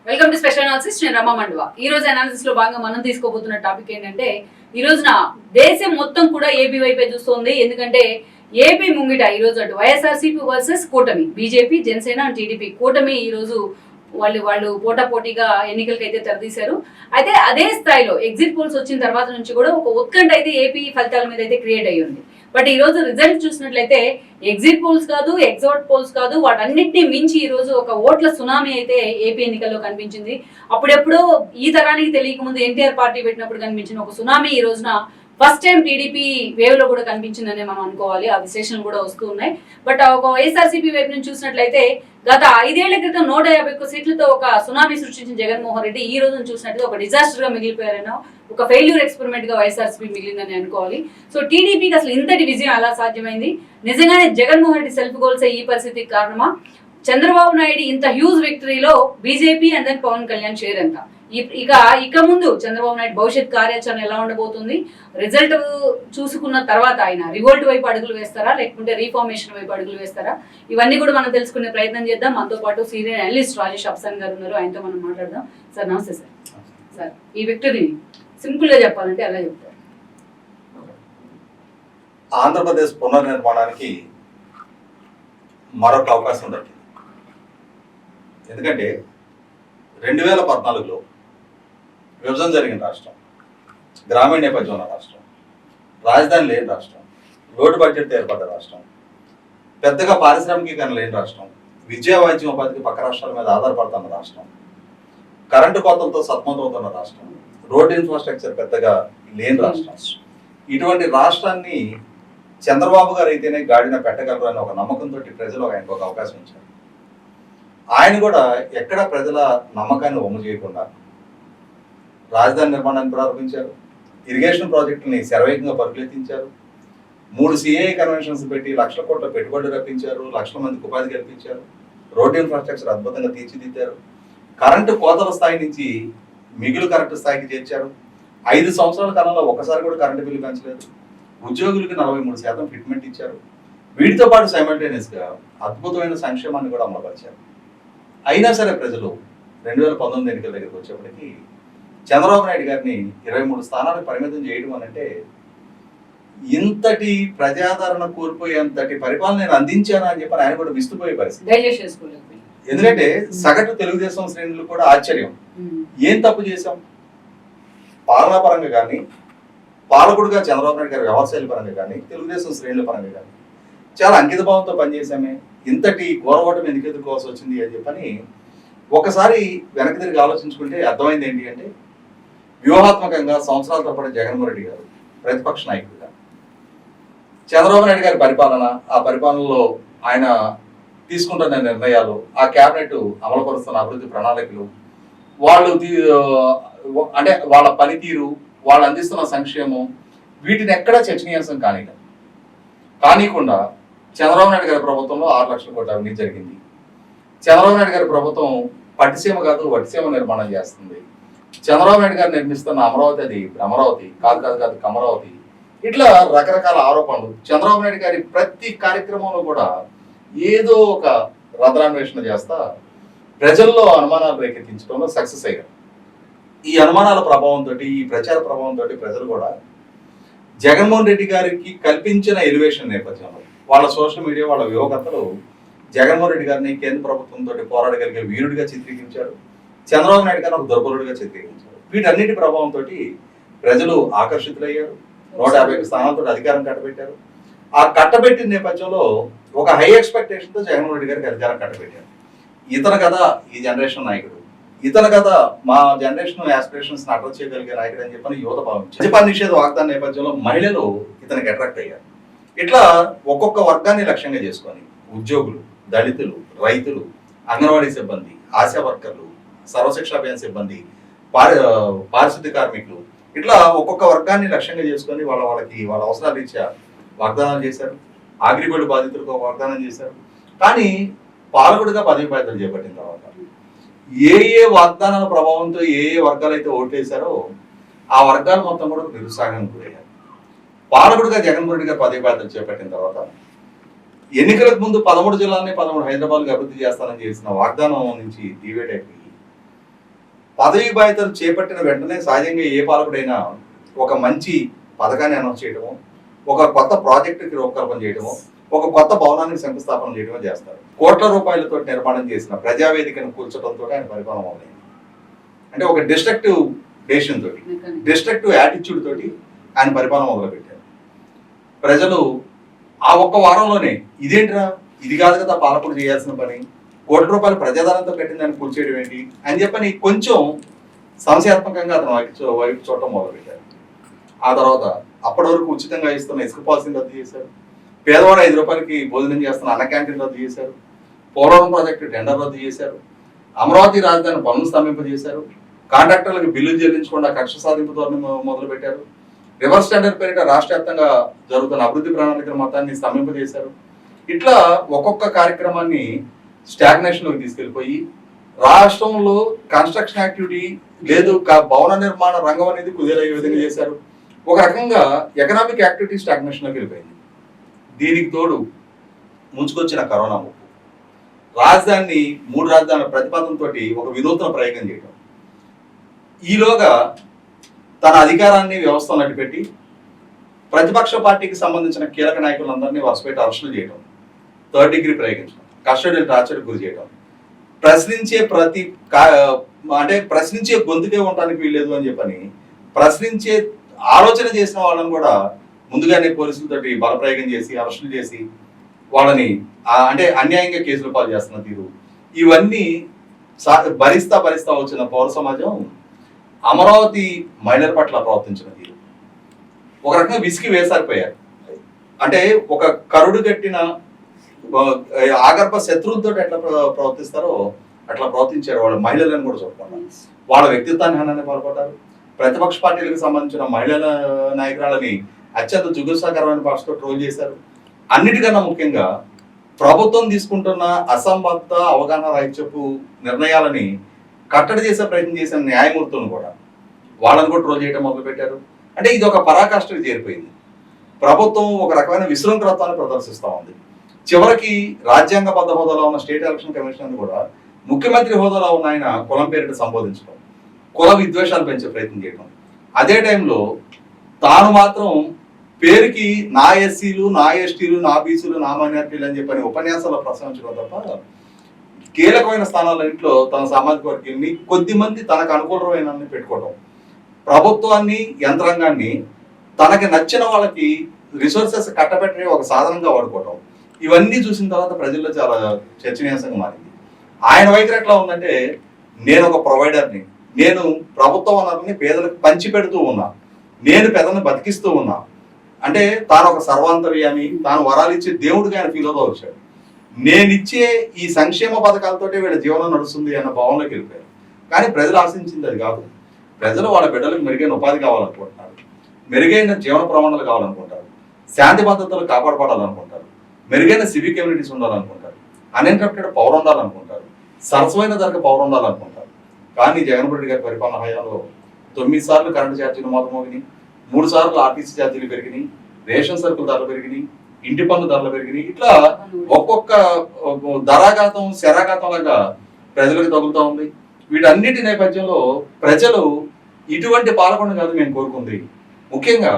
Welcome to special analysis. నేను రమా మండవ. ఈ రోజు అనాలిసిస్ లో భాగంగా మనం తీసుకోబోతున్న టాపిక్ ఏంటంటే, ఈ రోజున దేశం మొత్తం కూడా ఏపీ వైపే చూస్తోంది. ఎందుకంటే ఏపీ ముంగిట ఈ రోజు అటు వైఎస్ఆర్సీపీ వర్సెస్ కూటమి, బీజేపీ, జనసేన, టీడీపీ కూటమి ఈ రోజు వాళ్ళు పోటాపోటీగా ఎన్నికలకి అయితే తెరదీశారు. అయితే అదే స్థాయిలో ఎగ్జిట్ పోల్స్ వచ్చిన తర్వాత నుంచి కూడా ఒక ఉత్కంఠ అయితే ఏపీ ఫలితాల మీద అయితే క్రియేట్ అయ్యి ఉంది. బట్ ఈ రోజు రిజల్ట్ చూసినట్లయితే ఎగ్జిట్ పోల్స్ కాదు, ఎగ్జాట్ పోల్స్ కాదు, వాటన్నిటిని మించి ఈ రోజు ఒక ఓట్ల సునామీ అయితే ఏపీ ఎన్నికల్లో కనిపించింది. అప్పుడెప్పుడో ఈ తరానికి తెలియక ముందు ఎన్టీఆర్ పార్టీ పెట్టినప్పుడు కనిపించిన ఒక సునామీ ఈ రోజున ఫస్ట్ టైం టీడీపీ వేవ్ లో కూడా కనిపించిందనే మనం అనుకోవాలి. ఆ విశేషాలు కూడా వస్తూ ఉన్నాయి. బట్ ఒక వైఎస్ఆర్సీపీ వైపు నుంచి చూసినట్లయితే గత 5 ఏళ్ల క్రితం 151 సీట్లతో ఒక సునామీ సృష్టించిన జగన్మోహన్ రెడ్డి ఈ రోజు చూసినట్లయితే ఒక డిజాస్టర్ గా మిగిలిపోయారనో, ఒక ఫెయిల్యూర్ ఎక్స్పెరిమెంట్ గా వైఎస్ఆర్సీపీ మిగిలిందని అనుకోవాలి. సో టీడీపీకి అసలు ఇంతటి విజయం ఎలా సాధ్యమైంది? నిజంగానే జగన్మోహన్ రెడ్డి సెల్ఫ్ గోల్స్ ఈ పరిస్థితికి కారణమా? చంద్రబాబు నాయుడు ఇంత హ్యూజ్ విక్టరీలో BJP and then Pawan Kalyan share ఎంత? ఇక ముందు చంద్రబాబు నాయుడు భవిష్యత్ కార్యాచరణ ఎలా ఉండబోతుంది? రిజల్ట్ చూసుకున్న తర్వాత ఆయన రివోల్ట్ వైపు అడుగులు వేస్తారా, లేకుంటే రీఫార్మేషన్ వైపు అడుగులు వేస్తారా? ఇవన్నీ కూడా మనం తెలుసుకునే ప్రయత్నం చేద్దాం. మనతో పాటు సీనియర్ అనలిస్ట్ రాజేష్ అఫ్సాన్ గారు ఉన్నారు. ఆయనతో మనం మాట్లాడదాం. సార్ నమస్తే. సార్ ఈ విక్టరీని సింపుల్ గా చెప్పాలంటే ఎలా చెప్తారు? ఆంధ్రప్రదేశ్ పునర్నిర్మాణానికి మరొక అవకాశం దక్కింది. ఎందుకంటే 2014లో విభజన జరిగిన రాష్ట్రం, గ్రామీణ నేపథ్యం ఉన్న రాష్ట్రం, రాజధాని లేని రాష్ట్రం, లోటు బడ్జెట్ ఏర్పడ్డ రాష్ట్రం, పెద్దగా పారిశ్రామికీకరణ లేని రాష్ట్రం, విద్యా వైద్యం ఉపాధికి పక్క రాష్ట్రాల మీద ఆధారపడుతున్న రాష్ట్రం, కరెంటు కోతలతో సతమతమవుతున్న రాష్ట్రం, రోడ్ ఇన్ఫ్రాస్ట్రక్చర్ పెద్దగా లేని రాష్ట్రం. ఇటువంటి రాష్ట్రాన్ని చంద్రబాబు గారు అయితేనే గాడిన పెట్టగలరు అనే ఒక నమ్మకంతో ప్రజలు ఆయనకు ఒక అవకాశం ఇచ్చారు. ఆయన కూడా ఎక్కడ ప్రజల నమ్మకాన్ని వమ్ము చేయకుండా రాజధాని నిర్మాణాన్ని ప్రారంభించారు. ఇరిగేషన్ ప్రాజెక్టుని శరవేగంగా పరుగులెత్తించారు. 3 సిఐ కన్వెన్షన్స్ పెట్టి లక్షల కోట్ల పెట్టుబడులు రప్పించారు. లక్షల మందికి ఉపాధి కల్పించారు. రోడ్డు ఇన్ఫ్రాస్ట్రక్చర్ అద్భుతంగా తీర్చిదిద్దారు. కరెంటు కోతల స్థాయి నుంచి మిగులు కరెంటు స్థాయికి చేర్చారు. 5 సంవత్సరాల కాలంలో ఒక్కసారి కూడా కరెంటు బిల్లు పెంచలేదు. ఉద్యోగులకి 43% ఫిట్మెంట్ ఇచ్చారు. వీటితో పాటు సైమల్టేనియస్ గా అద్భుతమైన సంక్షేమాన్ని కూడా అమలుపరిచారు. అయినా సరే ప్రజలు 2019 ఎన్నికల దగ్గరికి వచ్చేప్పటికి చంద్రబాబు నాయుడు గారిని 23 స్థానాలకు పరిమితం చేయడం అనంటే ఇంతటి ప్రజాదరణ కోల్పోయేంతటి పరిపాలన నేను అందించానా అని చెప్పి ఆయన కూడా విస్తుపోయే పరిస్థితి. ఎందుకంటే సగటు తెలుగుదేశం శ్రేణులు కూడా ఆశ్చర్యం, ఏం తప్పు చేశాం? పాలనా పరంగా కానీ, పాలకుడుగా చంద్రబాబు నాయుడు గారి వ్యవహారశైలి పరంగా కానీ, తెలుగుదేశం శ్రేణుల పరంగా కానీ చాలా అంకిత భావంతో పనిచేసామే, ఇంతటి ఘోరవటం ఎందుకు ఎదుర్కోవాల్సి వచ్చింది అని చెప్పని ఒకసారి వెనక్కి తిరిగి ఆలోచించుకుంటే అర్థమైంది ఏంటి అంటే, వ్యూహాత్మకంగా సంవత్సరాల తరబడి జగన్మోహన్ రెడ్డి గారు ప్రతిపక్ష నాయకుడిగా చంద్రబాబు నాయుడు గారి పరిపాలన, ఆ పరిపాలనలో ఆయన తీసుకుంటున్న నిర్ణయాలు, ఆ క్యాబినెట్ అమలుపరుస్తున్న అభివృద్ధి ప్రణాళికలు, వాళ్ళు అంటే వాళ్ళ పనితీరు, వాళ్ళు అందిస్తున్న సంక్షేమం, వీటిని ఎక్కడా చర్చనీయాంశం కానీకుండా చంద్రబాబు నాయుడు గారి ప్రభుత్వంలో 6 లక్షల కోట్ల అవినీతి జరిగింది. చంద్రబాబు నాయుడు గారి ప్రభుత్వం పట్టిసీమ కాదు వట్టిసీమ నిర్మాణం చేస్తుంది. చంద్రబాబు నాయుడు గారు నిర్మిస్తున్న అమరావతి, అది అమరావతి కాదు కమరావతి. ఇట్లా రకరకాల ఆరోపణలు. చంద్రబాబు నాయుడు గారి ప్రతి కార్యక్రమంలో కూడా ఏదో ఒక రద్రాన్వేషణ చేస్తా ప్రజల్లో అనుమానాలు రేకెత్తించడంలో సక్సెస్ అయ్యారు. ఈ అనుమానాల ప్రభావంతో, ఈ ప్రచార ప్రభావంతో ప్రజలు కూడా జగన్మోహన్ రెడ్డి గారికి కల్పించిన ఎలివేషన్ నేపథ్యంలో వాళ్ళ సోషల్ మీడియా, వాళ్ళ వ్యూహకర్తలు జగన్మోహన్ రెడ్డి గారిని కేంద్ర ప్రభుత్వంతో పోరాడగలిగే వీరుడిగా చిత్రీకరించారు. చంద్రబాబు నాయుడు గారిని ఒక దుర్బలుడిగా చిత్రీకరించారు. వీటన్నిటి ప్రభావంతో ప్రజలు ఆకర్షితులయ్యారు. 150 స్థానాలతో అధికారం కట్టబెట్టారు. ఆ కట్టబెట్టిన నేపథ్యంలో ఒక హై ఎక్స్పెక్టేషన్ తో జగన్మోహన్ రెడ్డి గారికి అధికారం కట్టబెట్టారు. ఇతను కదా ఈ జనరేషన్ నాయకుడు, ఇతను కదా మా జనరేషన్ ఆస్పిరేషన్స్ అడ్రస్ చేయగలిగే నాయకుడు అని చెప్పని యువత భావించారు. మద్యపాన నిషేధ వాగ్దాన నేపథ్యంలో మహిళలు ఇతనికి అట్రాక్ట్ అయ్యారు. ఇట్లా ఒక్కొక్క వర్గాన్ని లక్ష్యంగా చేసుకొని ఉద్యోగులు, దళితులు, రైతులు, అంగన్వాడీ సిబ్బంది, ఆశా వర్కర్లు, సర్వశిక్ష అభియాన్ సిబ్బంది, పారిశుద్ధ్య కార్మికులు, ఇట్లా ఒక్కొక్క వర్గాన్ని లక్ష్యంగా చేసుకొని వాళ్ళ అవసరాల రీత్యా వాగ్దానాలు చేశారు. అగ్రిగోల్డ్ బాధితులకు ఒక వాగ్దానం చేశారు. కానీ పాలకుడిగా పదవి బాధ్యతలు చేపట్టిన తర్వాత ఏ వాగ్దానాల ప్రభావంతో ఏ వర్గాలు అయితే ఓట్లేశారో ఆ వర్గాలు మొత్తం కూడా నిరుత్సాహానికి గురయ్యారు. పాలకుడిగా జగన్మోహన్ రెడ్డి గారు పదవి బాధ్యతలు చేపట్టిన తర్వాత ఎన్నికలకు ముందు 13 జిల్లాలని 13 హైదరాబాద్కి అభివృద్ధి చేస్తానని చేసిన వాగ్దానం నుంచి డివేట్ అయిపోయి పదవి బాధ్యతలు చేపట్టిన వెంటనే సహజంగా ఏ పాలకుడైనా ఒక మంచి పథకాన్ని అనౌన్స్ చేయడము, ఒక కొత్త ప్రాజెక్టుకి రూపకల్పన చేయడము, ఒక కొత్త భవనానికి శంకుస్థాపన చేయడమో చేస్తారు. కోట్ల రూపాయలతో నిర్మాణం చేసిన ప్రజావేదికను కూల్చడంతో ఆయన పరిపాలన మొదలైంది. అంటే ఒక డిస్ట్రక్టివ్ డెసిషన్ తోటి, డిస్ట్రక్టివ్ యాటిట్యూడ్ తోటి ఆయన పరిపాలన మొదలుపెట్టారు. ప్రజలు ఆ ఒక్క వారంలోనే ఇదేంట్రా, ఇది కాదు కదా పాలకుడు చేయాల్సిన పని, కోట్ల రూపాయలు ప్రజాధనంతో కట్టిన దాన్ని కూల్చేయడం ఏంటి అని చెప్పని కొంచెం సంశయాత్మకంగా అతను వైపు చూడటం మొదలుపెట్టారు. ఆ తర్వాత అప్పటి వరకు ఉచితంగా ఇస్తున్న ఇసుక పాలసీని రద్దు చేశారు. పేదవాడు 5 రూపాయలకి భోజనం చేస్తున్న అన్న క్యాంటీన్ రద్దు చేశారు. పోలవరం ప్రాజెక్టు టెండర్ రద్దు చేశారు. అమరావతి రాజధాని పనులు స్తంభింపజేశారు. కాంట్రాక్టర్లకు బిల్లులు చెల్లించకుండా కక్ష సాధింపు ధోరణి మొదలు పెట్టారు. రివర్స్ టెండర్ పేరిట రాష్ట్ర వ్యాప్తంగా జరుగుతున్న అభివృద్ధి ప్రణాళికల మొత్తాన్ని స్తంభింపజేశారు. ఇట్లా ఒక్కొక్క కార్యక్రమాన్ని స్టాగ్నేషన్లోకి తీసుకెళ్లిపోయి రాష్ట్రంలో కన్స్ట్రక్షన్ యాక్టివిటీ లేదు, భవన నిర్మాణ రంగం అనేది కుదేలయ్యే విధంగా చేశారు. ఒక రకంగా ఎకనామిక్ యాక్టివిటీ స్టాగ్నేషన్లోకి వెళ్ళిపోయింది. దీనికి తోడు ముంచుకొచ్చిన కరోనా ముప్పు, రాజధానిని 3 రాజధానుల ప్రతిపాదనతో ఒక వినూత్న ప్రయోగం చేయడం, ఈలోగా తన అధికారాన్ని వ్యవస్థను అడ్డుపెట్టి ప్రతిపక్ష పార్టీకి సంబంధించిన కీలక నాయకులందరినీ వరుసపెట్టి అరెస్టులు చేయడం, 3rd డిగ్రీ ప్రయోగించడం, కస్టడియల్ టార్చర్ గురి చేయడం, ప్రశ్నించే గొంతుకే ఉండడానికి వీల్లేదు అని చెప్పని ప్రశ్నించే ఆలోచన చేసిన వాళ్ళని కూడా ముందుగానే పోలీసులతోటి బలప్రయోగం చేసి అరెస్టులు చేసి వాళ్ళని అంటే అన్యాయంగా కేసులు పాలు చేస్తున్న తీరు, ఇవన్నీ భరిస్తా వచ్చిన పౌర సమాజం అమరావతి మహిళల పట్ల ప్రవర్తించిన తీరు ఒక రకంగా విసిగి వేసారిపోయారు. అంటే ఒక కరుడు కట్టిన ఆగర్భ శత్రువులతో ఎట్లా ప్రవర్తిస్తారో అట్లా ప్రవర్తించారు. వాళ్ళ మహిళలను కూడా చూడకుండా వాళ్ళ వ్యక్తిత్వాన్ని హనాన్ని పాల్పడ్డారు. ప్రతిపక్ష పార్టీలకు సంబంధించిన మహిళల నాయకురాలని అత్యంత జుగుప్సాకరమైన భాషతో ట్రోల్ చేశారు. అన్నిటికన్నా ముఖ్యంగా ప్రభుత్వం తీసుకుంటున్న అసంబద్ధ అవగాహన రాహిత్యపు నిర్ణయాలని కట్టడి చేసే ప్రయత్నం చేసిన న్యాయమూర్తులను కూడా వాళ్ళని కూడా ట్రోల్ చేయడం మొదలుపెట్టారు. అంటే ఇది ఒక పరాకాష్ఠకు చేరిపోయింది. ప్రభుత్వం ఒక రకమైన విశృంఖలత్వాన్ని ప్రదర్శిస్తూ ఉంది. చివరికి రాజ్యాంగబద్ధ హోదాలో ఉన్న స్టేట్ ఎలక్షన్ కమిషన్ కూడా ముఖ్యమంత్రి హోదాలో ఉన్న ఆయన కులం పేరిట సంబోధించడం, కుల విద్వేషాలు పెంచే ప్రయత్నం చేయడం, అదే టైంలో తాను మాత్రం పేరుకి నా ఎస్సీలు, నా ఎస్టీలు, నా బీసీలు, నా మైనార్టీలు అని చెప్పని ఉపన్యాసాల్లో ప్రస్తావించడం తప్ప కీలకమైన స్థానాలన్నింటిలో తన సామాజిక వర్గాన్ని కొద్దిమంది తనకు అనుకూలమైన పెట్టుకోవడం, ప్రభుత్వాన్ని యంత్రాంగాన్ని తనకి నచ్చిన వాళ్ళకి రిసోర్సెస్ కట్టబెట్టే ఒక సాధనంగా వాడుకోవడం, ఇవన్నీ చూసిన తర్వాత ప్రజల్లో చాలా చర్చనీయాంశంగా మారింది. ఆయన వైఖరి ఎట్లా ఉందంటే, నేను ఒక ప్రొవైడర్ని, నేను ప్రభుత్వ వనరుల్ని పేదలకు పంచి పెడుతూ ఉన్నా, నేను పేదలను బతికిస్తూ ఉన్నా, అంటే తాను ఒక సర్వాంతర్యామి, తాను వరాలు ఇచ్చే దేవుడిగా ఆయన ఫీల్ అవుతూ వచ్చాడు. నేనిచ్చే ఈ సంక్షేమ పథకాలతోటే వీళ్ళ జీవనం నడుస్తుంది అన్న భావనలోకి వెళ్ళిపోయారు. కానీ ప్రజలు ఆశించింది అది కాదు. ప్రజలు వాళ్ళ బిడ్డలకు మెరుగైన ఉపాధి కావాలనుకుంటున్నారు, మెరుగైన జీవన ప్రమాణాలు కావాలనుకుంటారు, శాంతి భద్రతలు కాపాడపడాలనుకుంటారు, మెరుగైన సివిక్ కమ్యూనిటీస్ ఉండాలనుకుంటారు, అన్ఇంటరప్టెడ్ పవర్ ఉండాలనుకుంటారు, సరసమైన ధరకు పవర్ ఉండాలనుకుంటారు. కానీ జగన్మోహన్ రెడ్డి గారి పరిపాలన హయాంలో 9 సార్లు కరెంటు ఛార్జీలు మోగినాయి, 3 సార్లు ఆర్టీసీ ఛార్జీలు పెరిగినాయి, రేషన్ సరుకుల ధరలు పెరిగినాయి, ఇంటి పన్ను ధరలు పెరిగినాయి. ఇట్లా ఒక్కొక్క ధరాఘాతం శరాఘాతం లాగా ప్రజలకు తగులుతూ ఉంది. వీటన్నిటి నేపథ్యంలో ప్రజలు ఇటువంటి పాలకులను కాదు మేము కోరుకుంది. ముఖ్యంగా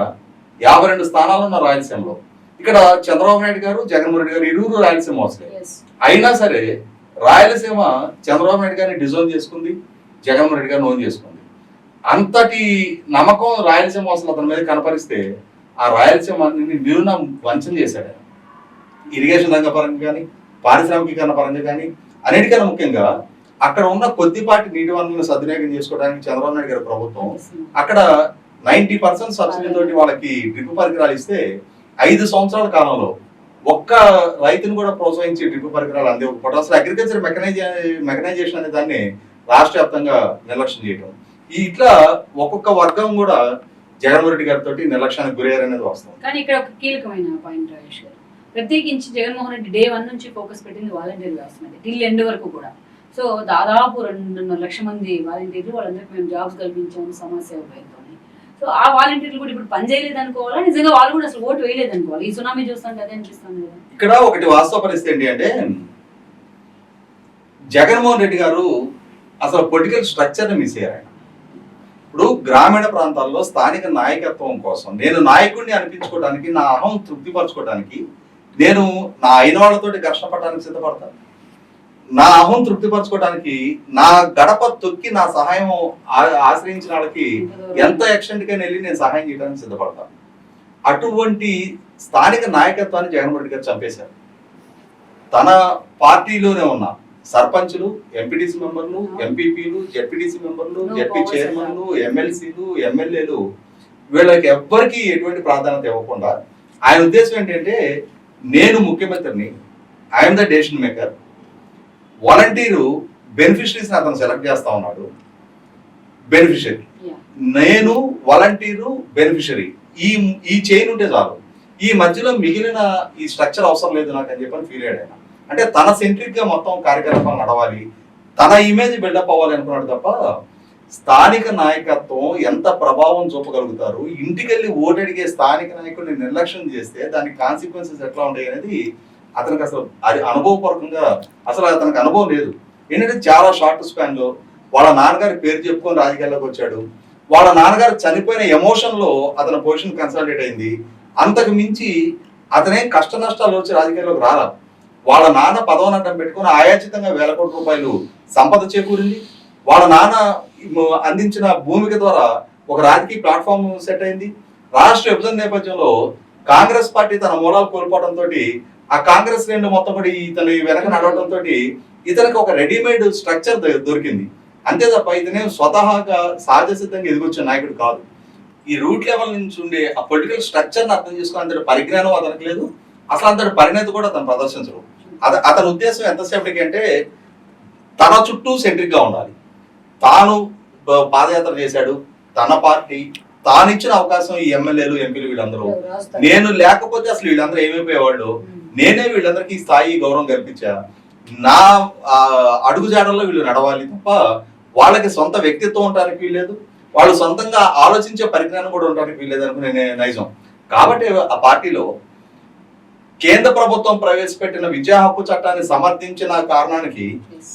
52 స్థానాలు ఉన్న రాయలసీమలో ఇక్కడ చంద్రబాబు నాయుడు గారు, జగన్మోహన్ రెడ్డి గారు ఇరువురు రాయలసీమ వస్తాయి. అయినా సరే రాయలసీమ చంద్రబాబు నాయుడు గారిని డిజోన్ చేసుకుంది, జగన్మోహన్ రెడ్డి గారిని ఓన్ చేసుకుంది. అంతటి నమ్మకం రాయలసీమ వాసులు అతని మీద కనపరిస్తే ఆ రాయలసీమ నిరుణ వంచన చేశాడు. ఇరిగేషన్ రంగ పరంగా కానీ, పారిశ్రామికీకరణ పరంగా కానీ, అన్నిటికన్నా ముఖ్యంగా అక్కడ ఉన్న కొద్దిపాటి నీటి వనరులను సద్వినియోగం చేసుకోవడానికి చంద్రబాబు నాయుడు గారి ప్రభుత్వం అక్కడ 90% సబ్సిడీ తోటి వాళ్ళకి డ్రిప్ పరికరాలు ఇస్తే 5 సంవత్సరాల కాలంలో ఒక్క రైతును కూడా ప్రోత్సహించి డ్రిప్ పరికరాలు అందివ్వకపోవడం, అసలు అగ్రికల్చర్ మెకనైజేషన్ అనే దాన్ని రాష్ట్ర వ్యాప్తంగా నిర్లక్ష్యం చేయడం, ఇట్లా ఒక్కొక్క వర్గం కూడా జగన్మోహన్ రెడ్డి గారితో నిర్లక్ష్యానికి గురయ్యారనేది వాస్తవం. కానీ ఇక్కడ ఒక కీలకమైన పాయింట్ రాజేష్ గారు, ప్రత్యేకించి జగన్మోహన్ రెడ్డి డే 1 నుంచి ఫోకస్ పెట్టింది వాలంటీర్ వ్యవస్థ మీద, టిల్ ఎండ్ వరకు కూడా. సో దాదాపు 2.5 లక్షల మంది వాలంటీర్లు, వాళ్ళందరికీ మేము జాబ్స్ కల్పించాము సమస్య ఉపయోగంతో. సో ఆ వాలంటీర్లు కూడా ఇప్పుడు పని చేయలేదు అనుకోవాలా, నిజంగా వాళ్ళు కూడా అసలు ఓటు వేయలేదు అనుకోవాలి? ఈ సునామీ చూస్తుంటే అదే అనిపిస్తుంది కదా. ఇక్కడ ఒకటి వాస్తవ పరిస్థితి ఏంటి అంటే, జగన్మోహన్ రెడ్డి గారు అసలు పొలిటికల్ స్ట్రక్చర్ని మిస్ అయ్యారు ఆయన. ఇప్పుడు గ్రామీణ ప్రాంతాల్లో స్థానిక నాయకత్వం కోసం నేను నాయకుడిని అనిపించుకోవడానికి, నా అహం తృప్తిపరచుకోవడానికి నేను నా అయిన వాళ్ళతోటి ఘర్షణ పడడానికి సిద్ధపడతాను. నా అహం తృప్తిపరచుకోవడానికి నా గడప తొక్కి నా సహాయం ఆశ్రయించిన వాళ్ళకి ఎంత ఎక్స్టెంట్కైనా వెళ్ళి నేను సహాయం చేయడానికి సిద్ధపడతాను. అటువంటి స్థానిక నాయకత్వాన్ని జగన్మోహన్ రెడ్డి గారు చంపేశారు. తన పార్టీలోనే ఉన్న సర్పంచులు, ఎంపీటీసీ మెంబర్లు, ఎంపీపీలు, జెడ్పీటీసీ మెంబర్లు, జెడ్పీ చైర్మన్లు, ఎమ్మెల్సీలు, ఎమ్మెల్యేలు వీళ్ళకి ఎవ్వరికి ఎటువంటి ప్రాధాన్యత ఇవ్వకుండా ఆయన ఉద్దేశం ఏంటంటే నేను ముఖ్యమంత్రిని, I'm the decision maker, volunteer బెనిఫిషరీస్ని అతను సెలెక్ట్ చేస్తా ఉన్నాడు. బెనిఫిషరీ నేను, వాలంటీరు, బెనిఫిషరీ ఈ చైన్ ఉంటే చాలు, ఈ మధ్యలో మిగిలిన ఈ స్ట్రక్చర్ అవసరం లేదు నాకు అని చెప్పని ఫీల్ అయ్యాడు ఆయన. అంటే తన సెంట్రిక్ గా మొత్తం కార్యకలాపాలు నడవాలి, తన ఇమేజ్ బిల్డప్ అవ్వాలి అనుకున్నాడు తప్ప స్థానిక నాయకత్వం ఎంత ప్రభావం చూపగలుగుతారు, ఇంటికెళ్ళి ఓటడిగే స్థానిక నాయకుడిని నిర్లక్ష్యం చేస్తే దానికి కాన్సిక్వెన్సెస్ ఎట్లా ఉంటాయి అనేది అతనికి అసలు అది అనుభవపూర్వకంగా అసలు అతనికి అనుభవం లేదు. ఏంటంటే చాలా షార్ట్ స్పాన్ లో వాళ్ళ నాన్నగారి పేరు చెప్పుకొని రాజకీయాల్లోకి వచ్చాడు. వాళ్ళ నాన్నగారు చనిపోయిన ఎమోషన్ లో అతని పొజిషన్ కన్సల్టేట్ అయింది. అంతకు మించి అతనేం కష్ట నష్టాలు వచ్చి రాజకీయాల్లోకి రాలా. వాళ్ళ నాన్న పదవనడ్డం పెట్టుకుని ఆయాచితంగా వేల కోట్ల రూపాయలు సంపద చేకూరింది. వాళ్ళ నాన్న అందించిన భూమిక ద్వారా ఒక రాజకీయ ప్లాట్ఫామ్ సెట్ అయింది. రాష్ట్ర విభజన నేపథ్యంలో కాంగ్రెస్ పార్టీ తన మూలాలు కోల్పోవడంతో ఆ కాంగ్రెస్ శ్రేణులు మొత్తం కూడా ఇతని వెనక నడవడంతో ఇతనికి ఒక రెడీమేడ్ స్ట్రక్చర్ దొరికింది. అంతే తప్ప ఇతనే స్వతహాగా సహజ సిద్ధంగా ఎదిగొచ్చే నాయకుడు కాదు. ఈ రూట్ లెవెల్ నుంచి ఉండే ఆ పొలిటికల్ స్ట్రక్చర్ని అర్థం చేసుకుని అంతటి పరిజ్ఞానం అతనికి లేదు, అసలు అంతటి పరిణతి కూడా అతను ప్రదర్శించరు. అతని ఉద్దేశం ఎంతసేపటికి అంటే తన చుట్టూ సెంట్రిక్ గా ఉండాలి. తాను పాదయాత్ర చేశాడు, తన పార్టీ తానిచ్చిన అవకాశం ఈ ఎమ్మెల్యేలు, ఎంపీలు వీళ్ళందరూ, నేను లేకపోతే అసలు వీళ్ళందరూ ఏమైపోయేవాళ్ళు, నేనే వీళ్ళందరికీ స్థాయి గౌరవం కల్పించా, నా అడుగుజాడల్లో వీళ్ళు నడవాలి తప్ప వాళ్ళకి సొంత వ్యక్తిత్వం ఉండడానికి వీల్లేదు, వాళ్ళు సొంతంగా ఆలోచించే పరిజ్ఞానం కూడా ఉండడానికి వీల్లేదు అనుకునే నైజం. కాబట్టి ఆ పార్టీలో కేంద్ర ప్రభుత్వం ప్రవేశపెట్టిన విద్యా హక్కు చట్టాన్ని సమర్థించిన కారణానికి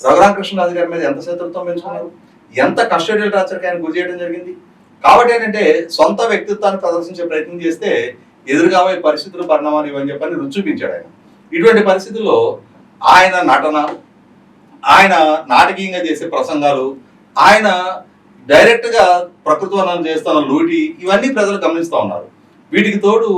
రఘురామకృష్ణరాజు గారి మీద ఎంత శత్రుత్వం పెంచుకున్నారు, ఎంత కస్టోడియల్ టార్చర్కి ఆయన గురి చేయడం జరిగింది. కాబట్టి ఏంటంటే సొంత వ్యక్తిత్వాన్ని ప్రదర్శించే ప్రయత్నం చేస్తే ఎదురుగాబోయే పరిస్థితులు, పరిణామాలు ఇవని చెప్పని రుచి చూపించాడు ఆయన. ఇటువంటి పరిస్థితుల్లో ఆయన నటన, ఆయన నాటకీయంగా చేసే ప్రసంగాలు, ఆయన డైరెక్ట్ గా ప్రకృతి వనాలు చేస్తున్న లూటి, ఇవన్నీ ప్రజలు గమనిస్తూ ఉన్నారు. వీటికి తోడు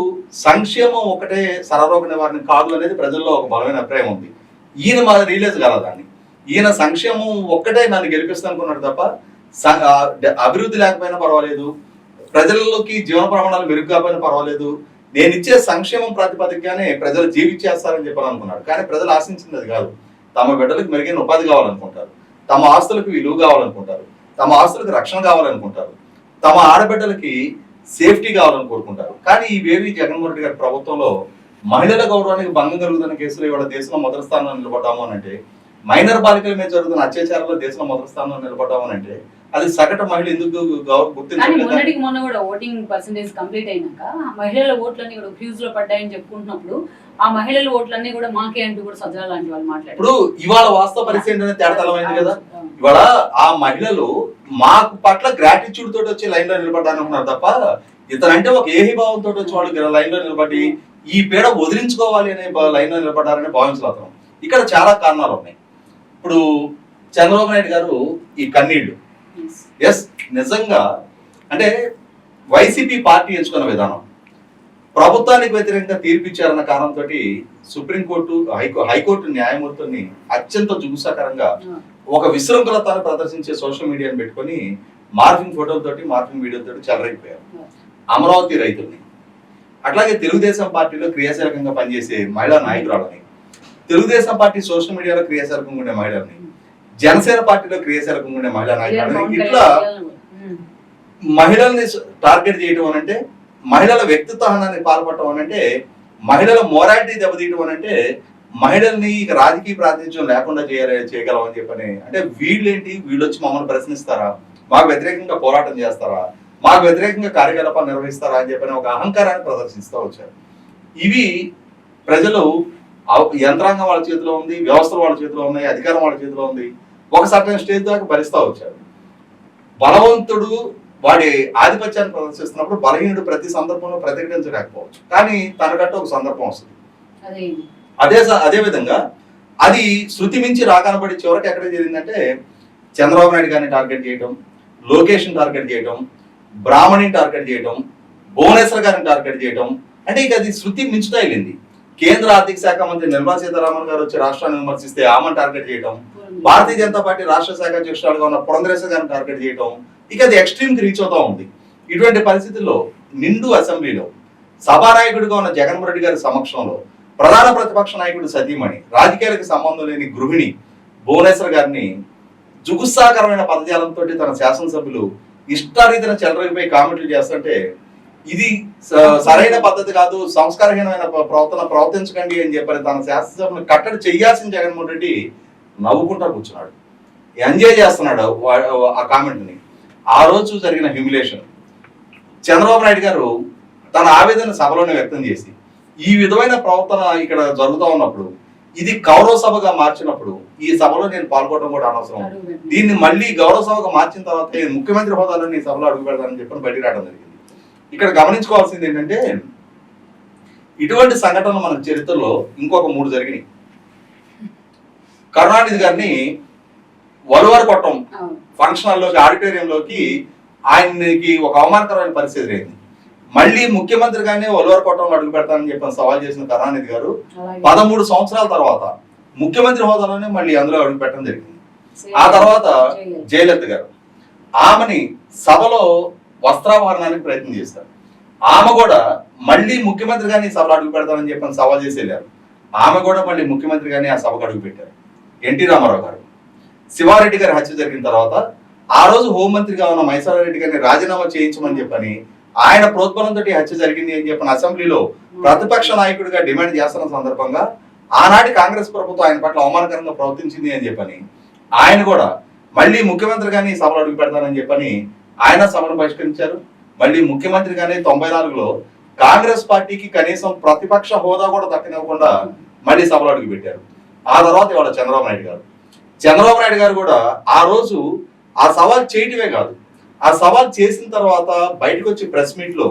సంక్షేమం ఒకటే సర్వరోగ నివారణ కాదు అనేది ప్రజల్లో ఒక బలమైన అభిప్రాయం ఉంది. ఈయన రియలైజ్ కాల దాన్ని. ఈయన సంక్షేమం ఒక్కటే నన్ను గెలిపిస్తాను అనుకున్నాడు తప్ప అభివృద్ధి లేకపోయినా పర్వాలేదు, ప్రజల్లోకి జీవన ప్రమాణాలు మెరుగ్గాపోయినా పర్వాలేదు, నేను ఇచ్చే సంక్షేమం ప్రాతిపదికగానే ప్రజలు జీవించేస్తారని చెప్పాలని అనుకున్నాడు. కానీ ప్రజలు ఆశించింది అది కాదు. తమ బిడ్డలకు మెరుగైన ఉపాధి కావాలనుకుంటారు, తమ ఆస్తులకు విలువ కావాలనుకుంటారు, తమ ఆస్తులకు రక్షణ కావాలనుకుంటారు, తమ ఆడబిడ్డలకి సేఫ్టీ కావాలని కోరుకుంటారు. కానీ ఇవేవి జగన్మోహన్ రెడ్డి గారి ప్రభుత్వంలో మహిళల గౌరవానికి భంగం కలుగుతున్న కేసులు ఇవాళ దేశంలో మొదటి స్థానంలో నిలబడ్డాము అని అంటే, మైనర్ బాలికల మీద జరుగుతున్న అత్యాచారంలో దేశంలో మొదటి స్థానంలో నిలబడ్డాము అని అంటే అది సగటు మహిళ ఎందుకు గుర్తించలేదు. మొన్న కూడా ఓటింగ్ పర్సెంటేజ్ కంప్లీట్ అయినాక మహిళల ఓట్లన్నీ కూడా ఫ్యూజ్ లో పడ్డాయని చెప్పుకుంటున్నప్పుడు ఆ మహిళల ఓట్లన్నీ కూడా మాకే అంటూ కూడా సజ్జల లాంటి వాళ్ళు మాట్లాడారు. ఇప్పుడు ఇవాళ వాస్తవ పరిస్థితి అనేది తేడతలమైంది కదా. ఇవాళ ఆ మహిళలు మాకు పట్ల గ్రాటిట్యూడ్ తోటి వచ్చి లైన్ లో నిలబడ్డానుకున్నారు తప్ప ఇతనంటే ఒక ఏహిభావంతో వచ్చి వాళ్ళు లైన్ లో నిలబడి ఈ పీడ వదిలించుకోవాలి అనే లైన్ లో నిలబడ్డారని భావించలేదు. ఇక్కడ చాలా కారణాలు ఉన్నాయి. ఇప్పుడు చంద్రబాబు నాయుడు గారు ఈ కన్నీళ్లు, ఎస్ నిజంగా అంటే వైసీపీ పార్టీ ఎంచుకున్న విధానం, ప్రభుత్వానికి వ్యతిరేకంగా తీర్పిచ్చారన్న కారణంతో సుప్రీంకోర్టు, హైకోర్టు న్యాయమూర్తుల్ని అత్యంత జుగుసాకరంగా ఒక విశృంఖలతాన్ని ప్రదర్శించే సోషల్ మీడియాని పెట్టుకొని మార్ఫింగ్ ఫోటోలతోటి, మార్ఫింగ్ వీడియోలతోటి చెలరైపోయారు. అమరావతి రైతుల్ని, అట్లాగే తెలుగుదేశం పార్టీలో క్రియాశీలకంగా పనిచేసే మహిళా నాయకురాలని, తెలుగుదేశం పార్టీ సోషల్ మీడియాలో క్రియాశీలకంగా ఉండే మహిళల్ని, జనసేన పార్టీలో క్రియాశీలకంగా ఉండే మహిళా నాయకులని, ఇట్లా మహిళల్ని టార్గెట్ చేయడం అనంటే, మహిళల వ్యక్తిత్వాన్ని పాల్పడటం అనంటే, మహిళల మొరాలిటీ దెబ్బతీయటం అనంటే, మహిళల్ని ఇక రాజకీయ ప్రాతినిధ్యం లేకుండా చేయగలమని చెప్పని అంటే వీళ్ళేంటి, వీళ్ళు వచ్చి మమ్మల్ని ప్రశ్నిస్తారా, మాకు వ్యతిరేకంగా పోరాటం చేస్తారా, మాకు వ్యతిరేకంగా కార్యకలాపాలు నిర్వహిస్తారా అని చెప్పని ఒక అహంకారాన్ని ప్రదర్శిస్తూ వచ్చారు. ఇవి ప్రజలు యంత్రాంగం వాళ్ళ చేతిలో ఉంది, వ్యవస్థలు వాళ్ళ చేతిలో ఉన్నాయి, అధికారం వాళ్ళ చేతిలో ఉంది. ఒక సర్టన్ స్టేజ్ దాకా భరిస్తూ వచ్చాడు. బలవంతుడు వాడి ఆధిపత్యాన్ని ప్రదర్శిస్తున్నప్పుడు బలహీనుడు ప్రతి సందర్భంలో ప్రతిఘటించలేకపోవచ్చు, కానీ తనకంటూ ఒక సందర్భం వస్తుంది. అదే విధంగా అది శృతి మించి రాకనబడి చివరికి ఎక్కడ జరిగిందంటే చంద్రబాబు నాయుడు గారిని టార్గెట్ చేయడం, లోకేష్ని టార్గెట్ చేయడం, బ్రాహ్మణిని టార్గెట్ చేయడం, భువనేశ్వర్ గారిని టార్గెట్ చేయడం. అంటే ఇక అది శృతి మించుతా వెళ్ళింది. కేంద్ర ఆర్థిక శాఖ మంత్రి నిర్మలా సీతారామన్ గారు వచ్చి రాష్ట్రాన్ని విమర్శిస్తే ఆమెను టార్గెట్ చేయడం, భారతీయ జనతా పార్టీ రాష్ట్ర శాఖ అధ్యక్షురాలుగా ఉన్న పురంధరేశ్వర్ గారిని టార్గెట్ చేయడం, ఇక అది ఎక్స్ట్రీమ్ కి రీచ్ అవుతా ఉంది. ఇటువంటి పరిస్థితుల్లో నిండు అసెంబ్లీలో సభానాయకుడిగా ఉన్న జగన్మోహన్ రెడ్డి గారి సమక్షంలో ప్రధాన ప్రతిపక్ష నాయకుడు సతీమణి, రాజకీయాలకు సంబంధం లేని గృహిణి భువనేశ్వర్ గారిని జుగుత్సాకరమైన పదజాలంతో తన శాసనసభ్యులు ఇష్టారీతిన చెలరగిపోయి కామెంట్లు చేస్తుంటే ఇది సరైన పద్ధతి కాదు, సంస్కారహీనమైన ప్రవర్తించకండి అని చెప్పని తన శాసనసభను కట్టడి చెయ్యాల్సిన జగన్మోహన్ రెడ్డి నవ్వుకుంటా కూర్చున్నాడు, ఎంజాయ్ చేస్తున్నాడు ఆ కామెంట్ ని. ఆ రోజు జరిగిన హ్యూమిలేషన్ చంద్రబాబు నాయుడు గారు తన ఆవేదన సభలోనే వ్యక్తం చేసి ఈ విధమైన ప్రవర్తన ఇక్కడ జరుగుతూ ఉన్నప్పుడు ఇది గౌరవ సభగా మార్చినప్పుడు ఈ సభలో నేను పాల్గొనడం కూడా అనవసరం, దీన్ని మళ్ళీ గౌరవ సభగా మార్చిన తర్వాత ముఖ్యమంత్రి హోదాలో ఈ సభలో అడుగు పెడతానని చెప్పని బయట రావడం జరిగింది. ఇక్కడ గమనించుకోవాల్సింది ఏంటంటే ఇటువంటి సంఘటనలు మన చరిత్రలో ఇంకొక 3 జరిగినాయి. కరుణానిధి గారిని వలువరకొట్టం ఫంక్షన్ హాల్లోకి ఆడిటోరియంలోకి ఆయనకి ఒక అవమానకరమైన పరిస్థితి అయింది. మళ్ళీ ముఖ్యమంత్రిగానే వలువరకొట్టంలో అడుగు పెడతానని చెప్పిన సవాల్ చేసిన కరుణానిధి గారు 13 సంవత్సరాల తర్వాత ముఖ్యమంత్రి హోదాలోనే మళ్ళీ అందులో అడుగు పెట్టడం జరిగింది. ఆ తర్వాత జయలలిత గారు ఆమెని సభలో వస్త్రాభరణానికి ప్రయత్నం చేస్తారు. ఆమె కూడా మళ్ళీ ముఖ్యమంత్రిగానే సభలో అడుగు పెడతానని చెప్పిన సవాల్ చేసి వెళ్ళారు. ఆమె కూడా మళ్ళీ ముఖ్యమంత్రిగానే ఆ సభకు అడుగు పెట్టారు. ఎన్టీ రామారావు గారు శివారెడ్డి గారి హత్య జరిగిన తర్వాత ఆ రోజు హోంమంత్రిగా ఉన్న మైసారెడ్డి గారిని రాజీనామా చేయించమని చెప్పని ఆయన ప్రోద్బలంతో హత్య జరిగింది అని చెప్పిన అసెంబ్లీలో ప్రతిపక్ష నాయకుడిగా డిమాండ్ చేస్తున్న సందర్భంగా ఆనాటి కాంగ్రెస్ ప్రభుత్వం ఆయన పట్ల అవమానకరంగా ప్రవర్తించింది అని చెప్పని ఆయన కూడా మళ్ళీ ముఖ్యమంత్రిగానే ఈ సభలో అడుగు పెడతానని చెప్పని ఆయన సభను బహిష్కరించారు. మళ్ళీ ముఖ్యమంత్రిగానే 94లో కాంగ్రెస్ పార్టీకి కనీసం ప్రతిపక్ష హోదా కూడా దక్కనివ్వకుండా మళ్ళీ సభలో అడుగు పెట్టారు. ఆ తర్వాత ఇవాళ చంద్రబాబు నాయుడు గారు కూడా ఆ రోజు ఆ సవాల్ చేయటమే కాదు, ఆ సవాల్ చేసిన తర్వాత బయటకు వచ్చి ప్రెస్ మీట్ లో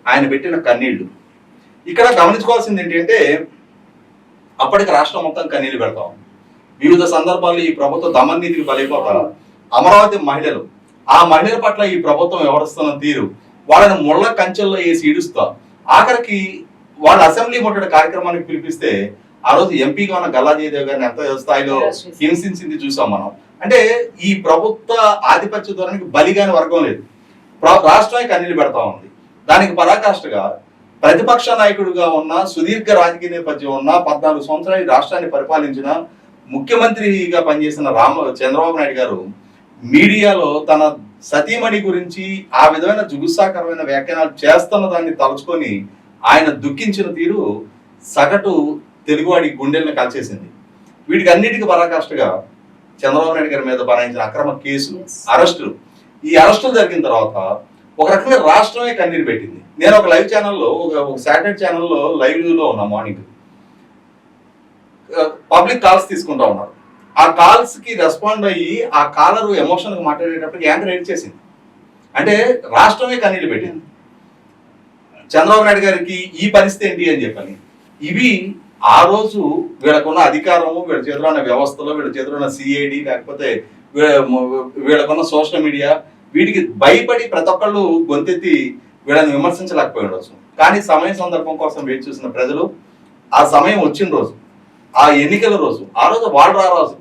ఆయన పెట్టిన కన్నీళ్లు. ఇక్కడ గమనించుకోవాల్సింది ఏంటంటే అప్పటికి రాష్ట్రం మొత్తం కన్నీళ్లు పెడతాం. వివిధ సందర్భాల్లో ఈ ప్రభుత్వం దమననీతికి బలైపోతారు. అమరావతి మహిళలు, ఆ మహిళల పట్ల ఈ ప్రభుత్వం వ్యవహరిస్తున్న తీరు, వాళ్ళని ముళ్ళ కంచెల్లో వేసి ఈడుస్తా ఆఖరికి వాళ్ళ అసెంబ్లీ ముట్టడి కార్యక్రమానికి పిలిపిస్తే ఆ రోజు ఎంపీగా ఉన్న గల్లా జయదేవ్ గారిని ఎంత స్థాయిలో హింసించింది చూసాం మనం. అంటే ఈ ప్రభుత్వ ఆధిపత్య ధోరణికి బలిగాని వర్గం లేదు, రాష్ట్రమే కన్నీళ్లు పెడతా ఉంది. దానికి పరాకాష్ఠగా ప్రతిపక్ష నాయకుడిగా ఉన్న సుదీర్ఘ రాజకీయ నేపథ్యం ఉన్న 14 సంవత్సరాలు రాష్ట్రాన్ని పరిపాలించిన ముఖ్యమంత్రిగా పనిచేసిన చంద్రబాబు నాయుడు గారు మీడియాలో తన సతీమణి గురించి ఆ విధమైన జుగుత్సాకరమైన వ్యాఖ్యానాలు చేస్తున్న దాన్ని తలుచుకొని ఆయన దుఃఖించిన తీరు సగటు తెలుగువాడి గుండెల్ని కలిచేసింది. వీటికి అన్నిటికీ పరాకాష్ఠగా చంద్రబాబు నాయుడు గారి మీద బనాయించిన అక్రమ కేసులు, అరెస్టులు. ఈ అరెస్టులు జరిగిన తర్వాత ఒక రకంగా రాష్ట్రమే కన్నీరు పెట్టింది. నేను ఒక లైవ్ ఛానల్లో ఒక శాటిలైట్ ఛానల్లో లైవ్ లో ఉన్నా, మార్నింగ్ పబ్లిక్ కాల్స్ తీసుకుంటా ఉన్నారు. ఆ కాల్స్ కి రెస్పాండ్ అయ్యి ఆ కాలర్ ఎమోషన్ గా మాట్లాడేటప్పుడు యాంకర్ ఎడిట్ చేసింది. అంటే రాష్ట్రమే కన్నీళ్లు పెట్టింది. చంద్రబాబు నాయుడు గారికి ఈ పరిస్థితి ఏంటి అని చెప్పని, ఇవి ఆ రోజు వీళ్ళకున్న అధికారము, వీళ్ళ చేతిలో ఉన్న వ్యవస్థలో, వీళ్ళ చేతిలో ఉన్న సిఐడి, లేకపోతే వీళ్ళకున్న సోషల్ మీడియా, వీటికి భయపడి ప్రతి ఒక్కళ్ళు గొంతెత్తి వీళ్ళని విమర్శించలేకపోయి ఉండొచ్చు. కానీ సమయ సందర్భం కోసం వేచి చూసిన ప్రజలు ఆ సమయం వచ్చిన రోజు, ఆ ఎన్నికల రోజు, ఆ రోజు వాళ్ళు రారాజు.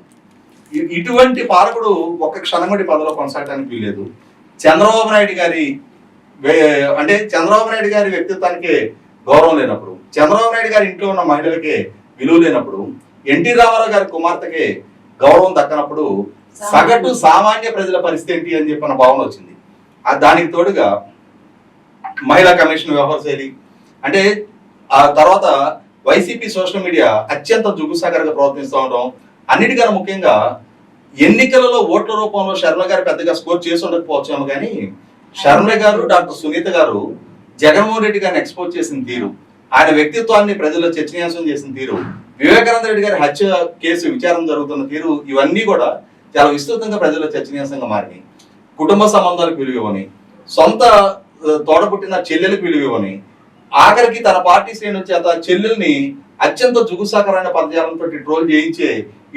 ఇటువంటి పాలకుడు ఒక్క క్షణమటి పదవిలో కొనసాగడానికి వీల్లేదు. చంద్రబాబు నాయుడు గారి వ్యక్తిత్వానికి గౌరవం లేనప్పుడు, చంద్రబాబు నాయుడు గారి ఇంట్లో ఉన్న మహిళలకే విలువ లేనప్పుడు, ఎన్టీ రామారావు గారి కుమార్తెకే గౌరవం దక్కనప్పుడు సగటు సామాన్య ప్రజల పరిస్థితి ఏంటి అని చెప్పిన భావన వచ్చింది. దానికి తోడుగా మహిళా కమిషన్ వ్యవహార శైలి, అంటే ఆ తర్వాత వైసీపీ సోషల్ మీడియా అత్యంత జుగుసాగరంగా ప్రవర్తిస్తూ ఉండడం, అన్నిటికన్నా ముఖ్యంగా ఎన్నికలలో ఓట్ల రూపంలో షర్మిల గారు పెద్దగా స్కోర్ చేసి ఉండకపోవచ్చాము, కానీ షర్మిల గారు, డాక్టర్ సునీత గారు జగన్మోహన్ రెడ్డి గారిని ఎక్స్పోజ్ చేసిన తీరు, ఆయన వ్యక్తిత్వాన్ని ప్రజల్లో చర్చనీయాంశం చేసిన తీరు, వివేకానంద రెడ్డి గారి హత్య కేసు విచారణ జరుగుతున్న తీరు, ఇవన్నీ కూడా చాలా విస్తృతంగా ప్రజల్లో చర్చనీయాంశంగా మారినాయి. కుటుంబ సంబంధాలకు విలువ ఇవ్వని, సొంత తోడపుట్టిన చెల్లెలకు విలువ ఇవ్వని, ఆఖరికి తన పార్టీ శ్రేణి చేత చెల్లెల్ని అత్యంత జుగుసాకరమైన పదజాలంతో ట్రోల్ చేయించే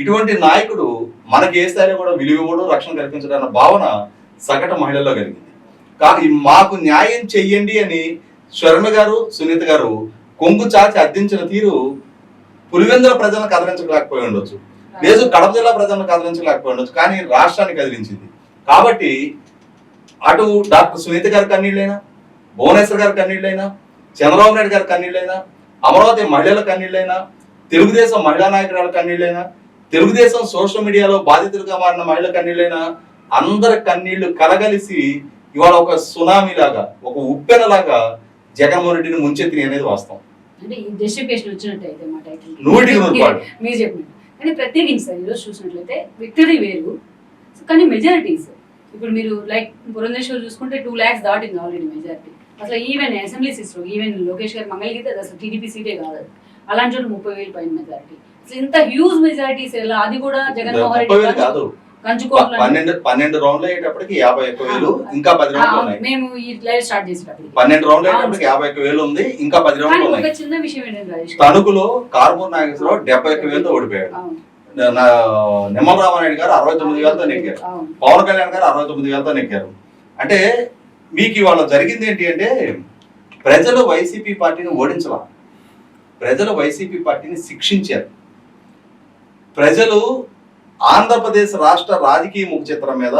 ఇటువంటి నాయకుడు మనకి ఏ స్థాయిలో కూడా విలువ ఇవ్వడం, రక్షణ కల్పించడం భావన సగటు మహిళల్లో కలిగింది. కానీ మాకు న్యాయం చెయ్యండి అని శర్మ గారు, సునీత గారు కొంగు చాచి అర్థించిన తీరు పులివెందుల ప్రజలను కదిలించలేకపోయి ఉండొచ్చు, లేదు కడప జిల్లా ప్రజలను కదిలించలేకపోయి ఉండొచ్చు, కానీ రాష్ట్రాన్ని కదిలించింది. కాబట్టి అటు డాక్టర్ సునీత గారి కన్నీళ్ళైనా, భువనేశ్వర్ గారి కన్నీళ్ళైనా, చంద్రబాబు నాయుడు గారి కన్నీళ్ళైనా, అమరావతి మహిళల కన్నీళ్ళైనా, తెలుగుదేశం మహిళా నాయకురాల కన్నీళ్ళైనా, తెలుగుదేశం సోషల్ మీడియాలో బాధితులుగా మారిన మహిళల కన్నీళ్ళైనా, అందరి కన్నీళ్లు కలగలిసి ఇవాళ ఒక సునామీ లాగా, ఒక ఉప్పెనలాగా జగన్మోహన్ రెడ్డిని ముంచెత్తిని అనేది వాస్తవం. అంటే ఈ జస్టిఫికేషన్ వచ్చినట్టయితే మాట మీరు చెప్పినట్టు. కానీ ప్రత్యేకించి సార్ ఈరోజు చూసినట్లయితే విక్టరీ వేరు, కానీ మెజారిటీస్ ఇప్పుడు మీరు లైక్ పురంధేశ్వర్ చూసుకుంటే 2 lakhs దాటింది ఆల్రెడీ మెజారిటీ. అసలు ఈవెన్ అసెంబ్లీ సీట్స్ లో ఈవెన్ లోకేష్ గారు మంగళగిరితే అది అసలు టీడీపీ సీటే కాదు, అలాంటి 30,000 పైన మెజారిటీ. అసలు ఇంత హ్యూజ్ మెజారిటీస్ ఎలా, అది కూడా జగన్మోహన్ రెడ్డి కాదు. 12 రౌండ్లు అయ్యేటప్పటికి 51,000, ఇంకా 10 రౌండ్లు ఉన్నాయి. మేము ఈ లైవ్ స్టార్ట్ చేసేటప్పుడు 12 రౌండ్లు అయ్యేటప్పటికి 51,000 ఉంది, ఇంకా 10 రౌండ్లు ఉన్నాయి. ఒక చిన్న విషయం ఏంటంటే తణుకులో కార్మూర్ నాగేశ్వరరావు 71,000తో ఓడిపోయాడు, నిమ్మల రామారెడ్డి గారు 69,000తో నెగ్గారు, పవన్ కళ్యాణ్ గారు 69,000తో నెగ్గారు. అంటే మీకు ఇవాళ జరిగింది ఏంటి అంటే ప్రజలు వైసీపీ పార్టీని ఓడించలా, ప్రజలు వైసీపీ పార్టీని శిక్షించారు. ప్రజలు ఆంధ్రప్రదేశ్ రాష్ట్ర రాజకీయ ముఖ చిత్రం మీద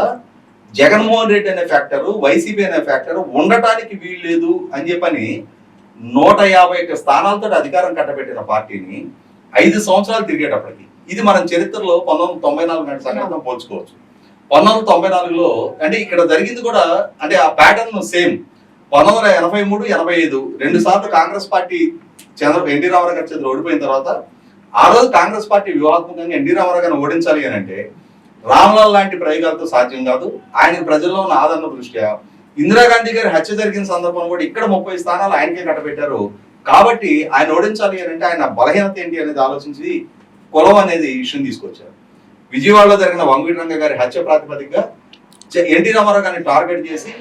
జగన్మోహన్ రెడ్డి అనే ఫ్యాక్టరు, వైసీపీ అనే ఫ్యాక్టరు ఉండటానికి వీల్లేదు అని చెప్పని 151 స్థానాలతో అధికారం కట్టబెట్టిన పార్టీని 5 సంవత్సరాలు తిరిగేటప్పటికి, ఇది మనం చరిత్రలో 1994 నాటి సంఘటన పోల్చుకోవచ్చు. 1994లో అంటే ఇక్కడ జరిగింది కూడా అంటే ఆ ప్యాటర్న్ సేమ్. 1983, 85 2 సార్లు కాంగ్రెస్ పార్టీ ఎన్టీ రామారావు గారి చేతిలో ఓడిపోయిన తర్వాత ఆ రోజు కాంగ్రెస్ పార్టీ వ్యూహాత్మకంగా ఎన్టీ రామారావు గారిని ఓడించాలి అని అంటే రామ్లాల్ లాంటి ప్రయోగాలతో సాధ్యం కాదు. ఆయన ప్రజల్లో ఉన్న ఆదరణ దృష్ట్యా ఇందిరాగాంధీ గారి హత్య జరిగిన సందర్భంలో కూడా ఇక్కడ 30 స్థానాలు ఆయనకే కట్టబెట్టారు. కాబట్టి ఆయన ఓడించాలి అని అంటే ఆయన బలహీనత ఏంటి అనేది ఆలోచించి కులం అనేది ఇష్యూని తీసుకొచ్చారు. విజయవాడలో జరిగిన వంగవీటి రంగ గారి హత్య ప్రాతిపదికగా ఎన్టీ రామారావు గారిని టార్గెట్ చేసి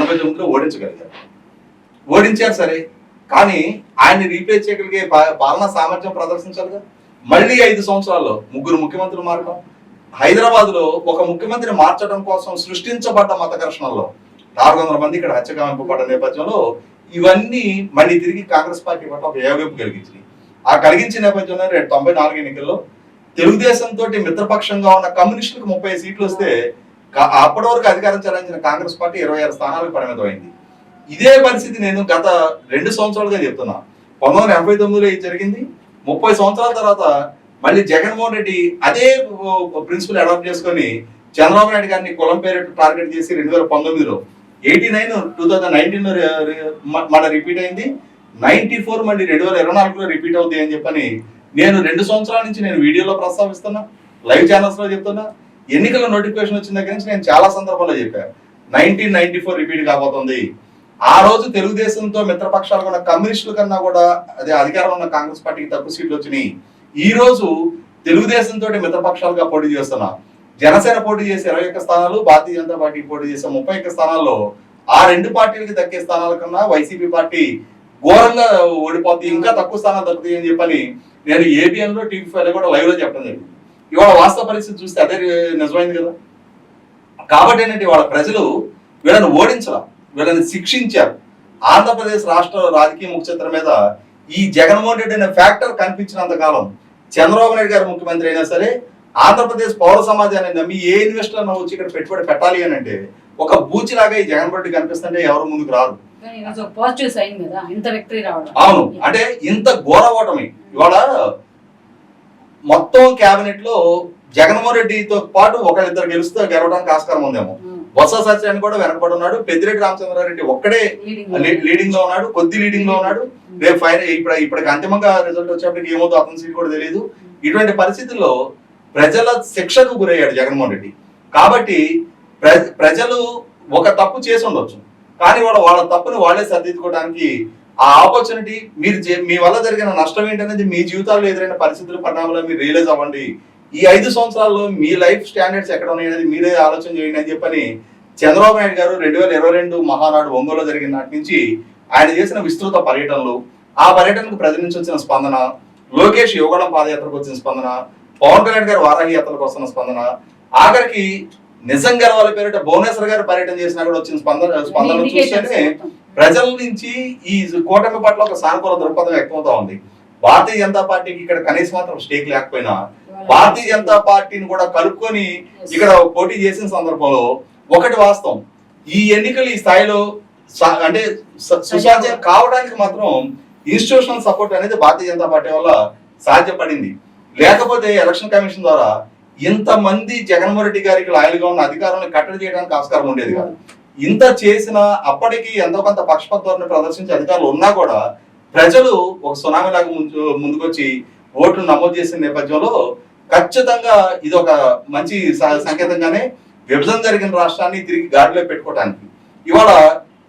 89లో ఓడించగలిగారు. ఓడించారు సరే, కానీ ఆయన్ని రీప్లేస్ చేయగలిగే పాలనా సామర్థ్యం ప్రదర్శించాలిగా. మళ్ళీ 5 సంవత్సరాల్లో 3 ముఖ్యమంత్రులు మారడం, హైదరాబాద్ లో ఒక ముఖ్యమంత్రిని మార్చడం కోసం సృష్టించబడ్డ మత ఘర్షణలో 400 మంది ఇక్కడ హత్య కావింపబడ్డ నేపథ్యంలో ఇవన్నీ మళ్ళీ తిరిగి కాంగ్రెస్ పార్టీ పట్ల ఒక ఏవైపు కలిగించింది. ఆ కలిగించిన నేపథ్యంలో 94 ఎన్నికల్లో తెలుగుదేశంతో మిత్రపక్షంగా ఉన్న కమ్యూనిస్టులకు 30 సీట్లు వస్తే అప్పటి వరకు అధికారం చెలాయించిన కాంగ్రెస్ పార్టీ 26 స్థానాలకు పరిమితమైంది. ఇదే పరిస్థితి నేను గత 2 సంవత్సరాలుగా చెప్తున్నా. 1989లో ఇది జరిగింది. 30 సంవత్సరాల తర్వాత మళ్ళీ జగన్మోహన్ రెడ్డి అదే ప్రిన్సిపల్ అడాప్ట్ చేసుకొని చంద్రబాబు నాయుడు గారిని కులం పేరు టార్గెట్ చేసి 2019లో 89, 2019లో మన రిపీట్ అయింది. 94 మళ్ళీ 2024లో రిపీట్ అవుతాయి అని చెప్పని నేను 2 సంవత్సరాల నుంచి నేను వీడియోలో ప్రస్తావిస్తున్నా, లైవ్ ఛానల్స్ లో చెప్తున్నా. ఎన్నికల నోటిఫికేషన్ వచ్చిన దగ్గర నుంచి నేను చాలా సందర్భాల్లో చెప్పాను 1994 రిపీట్ కాబోతుంది. ఆ రోజు తెలుగుదేశంతో మిత్రపక్షాలు ఉన్న కమ్యూనిస్టుల కన్నా కూడా అదే అధికారంలో ఉన్న కాంగ్రెస్ పార్టీకి తక్కువ సీట్లు వచ్చినాయి. ఈ రోజు తెలుగుదేశంతో మిత్రపక్షాలుగా పోటీ చేస్తున్నా, జనసేన పోటీ చేసే 21 స్థానాలు, భారతీయ జనతా పార్టీ పోటీ చేసే 31 స్థానాల్లో ఆ 2 పార్టీలకి దక్కే స్థానాల కన్నా వైసీపీ పార్టీ ఘోరంగా ఓడిపోతుంది, ఇంకా తక్కువ స్థానాలు దక్కుతాయి అని చెప్పని నేను ఏబిఎన్ లో టీవీ5 కూడా లైవ్ లో చెప్పడం జరిగింది. ఇవాళ వాస్తవ పరిస్థితి చూస్తే అదే నిజమైంది కదా. కాబట్టి ఏంటంటే వాళ్ళ ప్రజలు వీళ్ళని ఓడించాల, వీళ్ళని శిక్షించారు. ఆంధ్రప్రదేశ్ రాష్ట్ర రాజకీయ ముఖ చిత్రం మీద ఈ జగన్మోహన్ రెడ్డి అనే ఫ్యాక్టర్ కనిపించినంత కాలం చంద్రబాబు నాయుడు గారు ముఖ్యమంత్రి అయినా సరే ఆంధ్రప్రదేశ్ పౌర సమాజాన్ని నమ్మి ఏ ఇన్వెస్టర్ వచ్చి ఇక్కడ పెట్టుబడి పెట్టాలి అని అంటే ఒక బూచిలాగా ఈ జగన్మోహన్ రెడ్డి కనిపిస్తుంటే ఎవరు ముందుకు రారు. అవును, అంటే ఇంత ఘోర ఓటమి. ఇవాళ మొత్తం కేబినెట్ లో జగన్మోహన్ రెడ్డితో పాటు ఒకరిద్దరు గెలవడానికి ఆస్కారం ఉందేమో. బొత్స సత్యనారాయణ కూడా వెనకబడి ఉన్నాడు, పెద్దిరెడ్డి రామచంద్రారెడ్డి ఒక్కడే లీడింగ్ లో ఉన్నాడు, కొద్ది లీడింగ్ లో ఉన్నాడు. రేపు ఇప్పటికి అంతిమంగా రిజల్ట్ వచ్చేప్పటికి ఏమవుతుందో అతని సీట్ కూడా తెలియదు. ఇటువంటి పరిస్థితుల్లో ప్రజల శిక్షకు గురయ్యాడు జగన్మోహన్ రెడ్డి. కాబట్టి ప్రజలు ఒక తప్పు చేసి ఉండొచ్చు, కానీ వాళ్ళ తప్పుని వాళ్ళే సరిదిద్దుకోవడానికి ఆ ఆపర్చునిటీ మీ వల్ల జరిగిన నష్టం ఏంటనేది మీ జీవితాల్లో ఎదురైన పరిస్థితులు పరిణామాలు మీరు రియలైజ్ అవ్వండి. ఈ 5 సంవత్సరాల్లో మీ లైఫ్ స్టాండర్డ్స్ ఎక్కడ ఉన్నాయనేది మీరే ఆలోచన చేయండి అని చెప్పని చంద్రబాబు నాయుడు గారు 2022 మహానాడు ఒంగోలులో జరిగిన నాటి నుంచి ఆయన చేసిన విస్తృత పర్యటనలు, ఆ పర్యటనకు ప్రజల నుంచి వచ్చిన స్పందన, లోకేష్ యువగళం పాదయాత్రకు వచ్చిన స్పందన, పవన్ కళ్యాణ్ గారు వారాహి యాత్రకు వస్తున్న స్పందన, ఆఖరికి నిజం గెలవాలి పేరిట భువనేశ్వర్ గారు పర్యటన చేసినా కూడా వచ్చిన స్పందన చూస్తేనే ప్రజల నుంచి ఈ కూటమి పట్ల ఒక సానుకూల దృక్పథం వ్యక్తమవుతా ఉంది. భారతీయ జనతా పార్టీకి ఇక్కడ కనీసం మాత్రం స్టేక్ లేకపోయినా భారతీయ జనతా పార్టీని కూడా కలుపుకొని ఇక్కడ పోటీ చేసిన సందర్భంలో ఒకటి వాస్తవం, ఈ ఎన్నికలు ఈ స్థాయిలో అంటే సుసాధ్యం కావడానికి మాత్రం ఇన్స్టిట్యూషనల్ సపోర్ట్ అనేది భారతీయ జనతా పార్టీ వల్ల సాధ్యపడింది. లేకపోతే ఎలక్షన్ కమిషన్ ద్వారా ఇంతమంది జగన్మోహన్ రెడ్డి గారికి లాయల్గా ఉన్న అధికారులను కట్టడి చేయడానికి ఆస్కారం ఉండేది కాదు. ఇంత చేసిన అప్పటికి ఎంతో కొంత పక్షపాత ధోరణి ప్రదర్శించే అధికారులు ఉన్నా కూడా ప్రజలు ఒక సునామీ లాగా ముందుకొచ్చి ఓట్లు నమోదు చేసిన నేపథ్యంలో ఖచ్చితంగా ఇది ఒక మంచి సంకేతంగానే విభజన జరిగిన రాష్ట్రాన్ని తిరిగి గాడిలో పెట్టుకోవడానికి ఇవాళ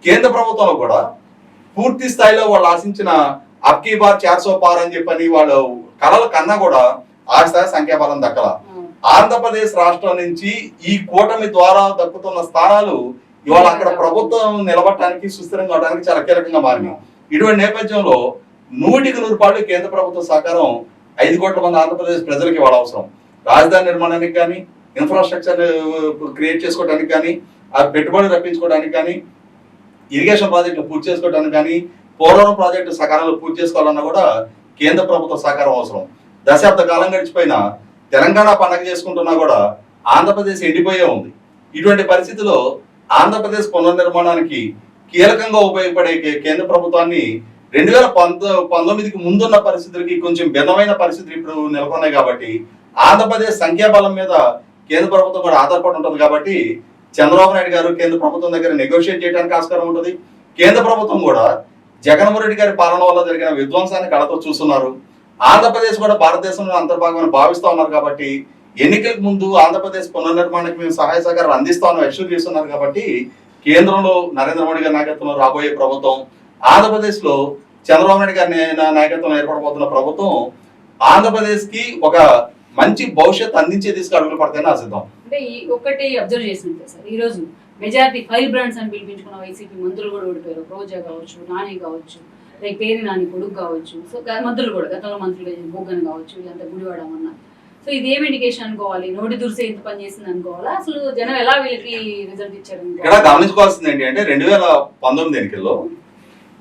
కేంద్ర ప్రభుత్వంలో కూడా పూర్తి స్థాయిలో వాళ్ళు ఆశించిన అబ్కీ బార్ 400 పార్ అని చెప్పని వాళ్ళు కళల కన్నా కూడా ఆ స్థాయి సంఖ్యాబలం దక్కల. ఆంధ్రప్రదేశ్ రాష్ట్రం నుంచి ఈ కూటమి ద్వారా దక్కుతున్న స్థానాలు ఇవాళ అక్కడ ప్రభుత్వం నిలబడటానికి సుస్థిరంగా అవడానికి చాలా కీలకంగా మారినాయి. ఇటువంటి నేపథ్యంలో 100% కేంద్ర ప్రభుత్వ సహకారం 5 కోట్ల మంది ఆంధ్రప్రదేశ్ ప్రజలకి ఇవాళ అవసరం. రాజధాని నిర్మాణానికి కానీ, ఇన్ఫ్రాస్ట్రక్చర్ క్రియేట్ చేసుకోవడానికి కానీ, ఆ పెట్టుబడులు రప్పించుకోవడానికి కానీ, ఇరిగేషన్ ప్రాజెక్టులు పూర్తి చేసుకోవడానికి కానీ, పోలవరం ప్రాజెక్టు సకాలంలో పూర్తి చేసుకోవాలన్నా కూడా కేంద్ర ప్రభుత్వ సహకారం అవసరం. దశాబ్ద కాలం గడిచిపోయినా తెలంగాణ పండగ చేసుకుంటున్నా కూడా ఆంధ్రప్రదేశ్ ఎండిపోయే ఉంది. ఇటువంటి పరిస్థితిలో ఆంధ్రప్రదేశ్ పునర్నిర్మాణానికి కీలకంగా ఉపయోగపడే కేంద్ర ప్రభుత్వాన్ని 2019కి ముందున్న పరిస్థితులకి కొంచెం భిన్నమైన పరిస్థితులు ఇప్పుడు నెలకొన్నాయి కాబట్టి ఆంధ్రప్రదేశ్ సంఖ్యాబలం మీద కేంద్ర ప్రభుత్వం కూడా ఆధారపడి ఉంటుంది. కాబట్టి చంద్రబాబు నాయుడు గారు కేంద్ర ప్రభుత్వం దగ్గర నెగోషియేట్ చేయడానికి ఆస్కారం ఉంటుంది. కేంద్ర ప్రభుత్వం కూడా జగన్మోహన్ రెడ్డి గారి పాలన వల్ల జరిగిన విధ్వంసాన్ని కళతో చూస్తున్నారు. ఆంధ్రప్రదేశ్ కూడా భారతదేశంలో అంతర్భాగమని భావిస్తా ఉన్నారు. కాబట్టి ఎన్నికలకు ముందు ఆంధ్రప్రదేశ్ పునర్నిర్మాణానికి మేము సహాయ సహకారాలు అందిస్తామని అష్యూర్ చేస్తున్నారు. కాబట్టి కేంద్రంలో నరేంద్ర మోడీ గారి నాయకత్వంలో రాబోయే ప్రభుత్వం, ఆంధ్రప్రదేశ్ లో చంద్రబాబు నాయుడు గారి నాయకత్వంలో ఏర్పడబోతున్న ప్రభుత్వం ఆంధ్రప్రదేశ్ కి ఒక మంచి భవిష్యత్తు అందించే దిశగా అడుగులు పడతాయని ఆశిద్దాం. అంటే ఒకటి అబ్జర్వ్ చేసింది సార్, ఈ రోజు మెజారిటీ 5 బ్రాండ్స్ అని పిలిపించుకున్న వైసీపీ మంత్రులు కూడా ఓడిపోయారు. రోజా కావచ్చు, నాని కావచ్చు, లైక్ పేరు నాని కొడుకు కావచ్చు, సో మంత్రులు కూడా గతంలో మంత్రులు బోగన్ కావచ్చు, ఇదంతా గుడివాడ అన్న. సో ఇది ఏం ఇండికేషన్ అనుకోవాలి? నోటి దుర్సే ఇంత పని చేసింది అనుకోవాలా? అసలు జనం ఎలా వీళ్ళకి రిజల్ట్ ఇచ్చారు? ఇక్కడ గమనించుకోవాల్సింది ఏంటి అంటే 2019 ఎన్నికల్లో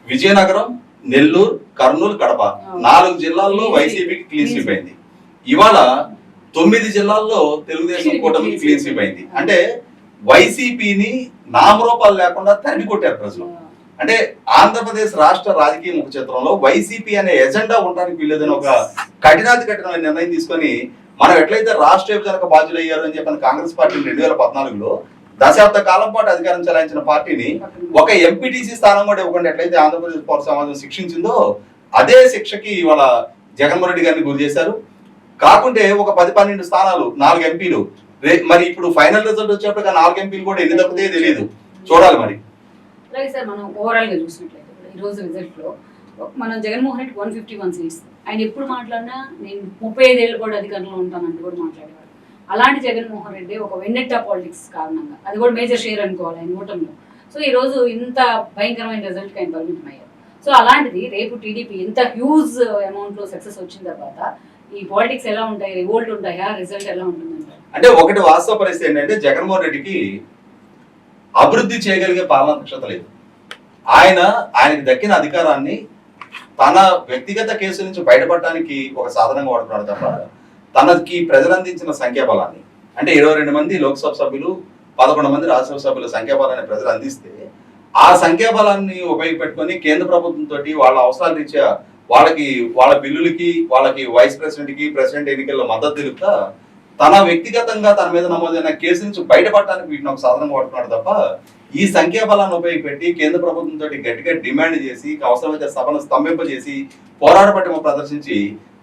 విజయనగరం, నెల్లూరు, కర్నూలు, కడప 4 జిల్లాల్లో వైసీపీకి క్లీన్ స్వీప్ అయింది. ఇవాళ 9 జిల్లాల్లో తెలుగుదేశం కూటమికి క్లీన్ స్వీప్ అయింది. అంటే వైసీపీని నామరూపాలు లేకుండా తరిమి కొట్టారు ప్రజలు. అంటే ఆంధ్రప్రదేశ్ రాష్ట్ర రాజకీయ ముఖ చిత్రంలో వైసీపీ అనే ఎజెండా ఉండడానికి వీల్లేదని ఒక కఠినాతి కఠినమైన నిర్ణయం తీసుకొని మనం ఎట్లయితే రాష్ట్ర విభజనకు బాధ్యులు అయ్యారు అని చెప్పిన కాంగ్రెస్ పార్టీని 2014లో దశాబ్ద కాలం పాటు అధికారం చెలాయించిన పార్టీని ఒక ఎంపీటీసీ స్థానం కూడా ఇవ్వకుండా ఎట్లయితే ఆంధ్రప్రదేశ్ పౌర సమాజం శిక్షించిందో అదే శిక్షకి ఇవాళ జగన్మోహన్ రెడ్డి గారిని గురి చేశారు. కాకుంటే ఒక 10-12 స్థానాలు 4 ఎంపీలు మరి ఇప్పుడు ఫైనల్ రిజల్ట్ వచ్చేప్పటికి 4 ఎంపీలు కూడా ఎన్ని తప్పితే తెలియదు, చూడాలి మరి. అలాగే సార్, మనం ఓవరాల్ గా చూసినట్లయితే ఈ రోజు రిజల్ట్ లో మనం జగన్మోహన్ రెడ్డి 151 సీట్స్, ఆయన ఎప్పుడు మాట్లాడినా నేను 35 ఏళ్ళు కూడా అధికారంలో ఉంటానంటూ కూడా మాట్లాడేవారు. అలాంటి జగన్మోహన్ రెడ్డి ఒక వెన్నెట్టా పాలిటిక్స్ కారణంగా అది కూడా మేజర్ షేర్ అనుకోవాలి ఆయన ఓటంలో. సో ఈ రోజు ఇంత భయంకరమైన రిజల్ట్ ఆయన పరిమితం అయ్యారు. సో అలాంటిది రేపు టీడీపీ ఇంత హ్యూజ్ అమౌంట్ లో సక్సెస్ వచ్చిన తర్వాత ఈ పాలిటిక్స్ ఎలా ఉంటాయి? రివోల్ట్ ఉంటాయా? రిజల్ట్ ఎలా ఉంటుంది? అంటే ఒకటి వాస్తవ పరిస్థితి ఏంటంటే జగన్మోహన్ రెడ్డికి అభివృద్ధి చేయగలిగే పాలనా దక్షత లేదు. ఆయనకి దక్కిన అధికారాన్ని తన వ్యక్తిగత కేసుల నుంచి బయటపడటానికి ఒక సాధనంగా వాడుతున్నాడు తప్ప తనకి ప్రజలు అందించిన సంఖ్యాబలాన్ని, అంటే 22 మంది లోక్సభ సభ్యులు, 11 మంది రాజ్యసభ సభ్యుల సంఖ్యాబలాన్ని ప్రజలు అందిస్తే ఆ సంఖ్యాబలాన్ని ఉపయోగపెట్టుకొని కేంద్ర ప్రభుత్వంతో వాళ్ళ అవసరాలు రీత్యా వాళ్ళ బిల్లులకి, వాళ్ళకి వైస్ ప్రెసిడెంట్ కి ప్రెసిడెంట్ ఎన్నికల్లో మద్దతు తెలుపుతా తన వ్యక్తిగతంగా తన మీద నమోదైన కేసు నుంచి బయటపడటానికి వీటిని ఒక సాధనంగా వాడుతున్నాడు తప్ప ఈ సంఖ్యాబలాన్ని ఉపయోగపెట్టి కేంద్ర ప్రభుత్వంతో గట్టిగా డిమాండ్ చేసి అవసరమైతే సభను స్తంభింపజేసి పోరాట పటిమ ప్రదర్శించి